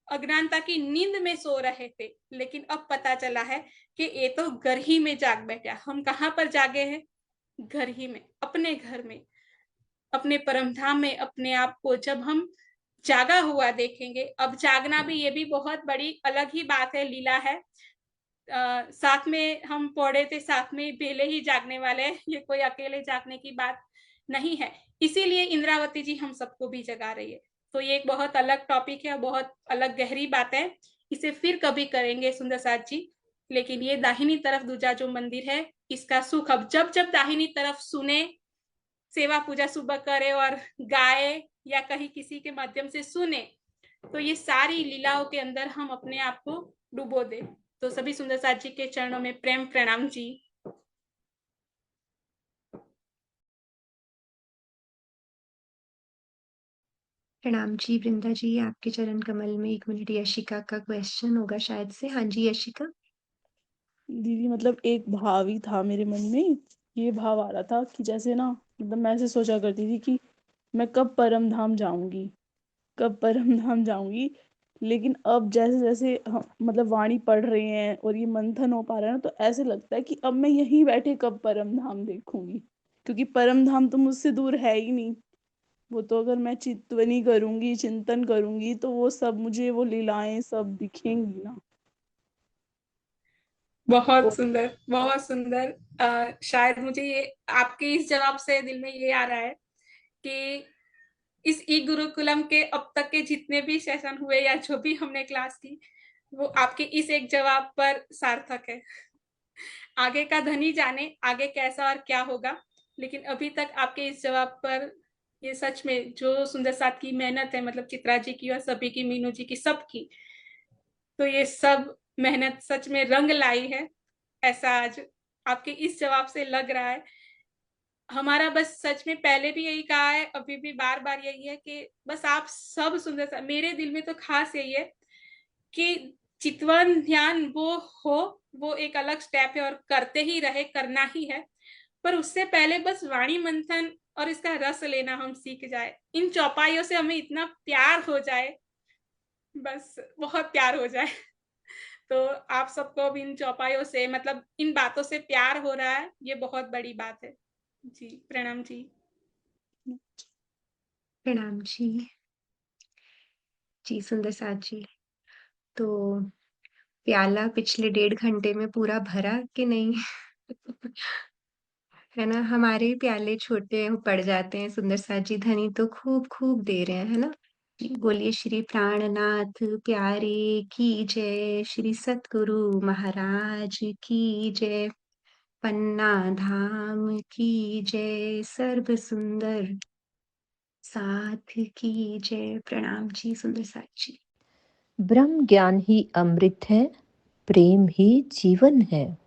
अज्ञानता की नींद में सो रहे थे, लेकिन अब पता चला है कि ये तो घर ही में जाग बैठा। हम कहाँ पर जागे हैं? घर ही में, अपने घर में, अपने परम धाम में। अपने आप को जब हम जागा हुआ देखेंगे, अब जागना भी, ये भी बहुत बड़ी अलग ही बात है, लीला है। साथ में हम पढ़े थे, साथ में बेले ही जागने वाले, ये कोई अकेले जागने की बात नहीं है। इसीलिए इंद्रावती जी हम सबको भी जगा रही है। तो ये एक बहुत अलग टॉपिक है, बहुत अलग गहरी बात है, इसे फिर कभी करेंगे सुंदर साथ जी। लेकिन ये दाहिनी तरफ दूजा जो मंदिर है, इसका सुख अब जब जब दाहिनी तरफ सुने, सेवा पूजा सुबह करे और गाए या कहीं किसी के माध्यम से सुने, तो ये सारी लीलाओं के अंदर हम अपने आप को डुबो दे। तो सभी सुंदर साथ जी के चरणों में प्रेम प्रणाम जी। प्रणाम जी वृंदा जी, आपके चरण कमल में। 1 मिनट, यशिका का क्वेश्चन होगा शायद से। हाँ जी यशिका। दीदी मतलब एक भाव ही था मेरे मन में, ये भाव आ रहा था कि जैसे ना, मतलब मैं ऐसे सोचा करती थी कि मैं कब परम धाम जाऊंगी, कब परम धाम जाऊंगी। लेकिन अब जैसे जैसे हम मतलब वाणी पढ़ रहे हैं और ये मंथन हो पा रहा है ना, तो ऐसे लगता है कि अब मैं यहीं बैठे कब परम धाम देखूंगी, क्योंकि परम धाम तो मुझसे दूर है ही नहीं। वो तो अगर मैं चिंतवनी करूंगी, चिंतन करूंगी, तो वो सब मुझे, वो लीलाएं सब दिखेंगी ना। बहुत सुंदर, बहुत सुंदर। शायद मुझे ये आपके इस जवाब से दिल में ये आ रहा है कि इस ई गुरुकुलम के अब तक के जितने भी सेशन हुए या जो भी हमने क्लास की, वो आपके इस एक जवाब पर सार्थक है। आगे का धनी जाने आगे कैसा और क्या होगा, लेकिन अभी तक आपके इस जवाब पर ये सच में जो सुंदर साथ की मेहनत है, मतलब चित्रा जी की और सभी की, मीनू जी की, सबकी, तो ये सब मेहनत सच में रंग लाई है, ऐसा आज आपके इस जवाब से लग रहा है। हमारा बस सच में पहले भी यही कहा है, अभी भी बार बार यही है कि बस आप सब सुंदर सा, मेरे दिल में तो खास यही है कि चितवन ध्यान वो हो, वो एक अलग स्टेप है और करते ही रहे, करना ही है। पर उससे पहले बस वाणी मंथन और इसका रस लेना हम सीख जाए, इन चौपाइयों से हमें इतना प्यार हो जाए, बस बहुत प्यार हो जाए। तो आप सबको अब इन चौपाइयों से मतलब इन बातों से प्यार हो रहा है, ये बहुत बड़ी बात है। जी प्रणाम जी। प्रणाम जी। जी सुंदर साथ जी, तो प्याला पिछले 1.5 घंटे में पूरा भरा कि नहीं? है ना, हमारे प्याले छोटे पड़ जाते हैं। सुंदर साथ जी धनी तो खूब खूब दे रहे हैं, है ना। बोलिए श्री प्राणनाथ प्यारे की जय, श्री सतगुरु महाराज की जय, पन्ना धाम की जय, सर्व सुंदर साथ की जय। प्रणाम जी सुंदर साथ जी। ब्रह्म ज्ञान ही अमृत है, प्रेम ही जीवन है।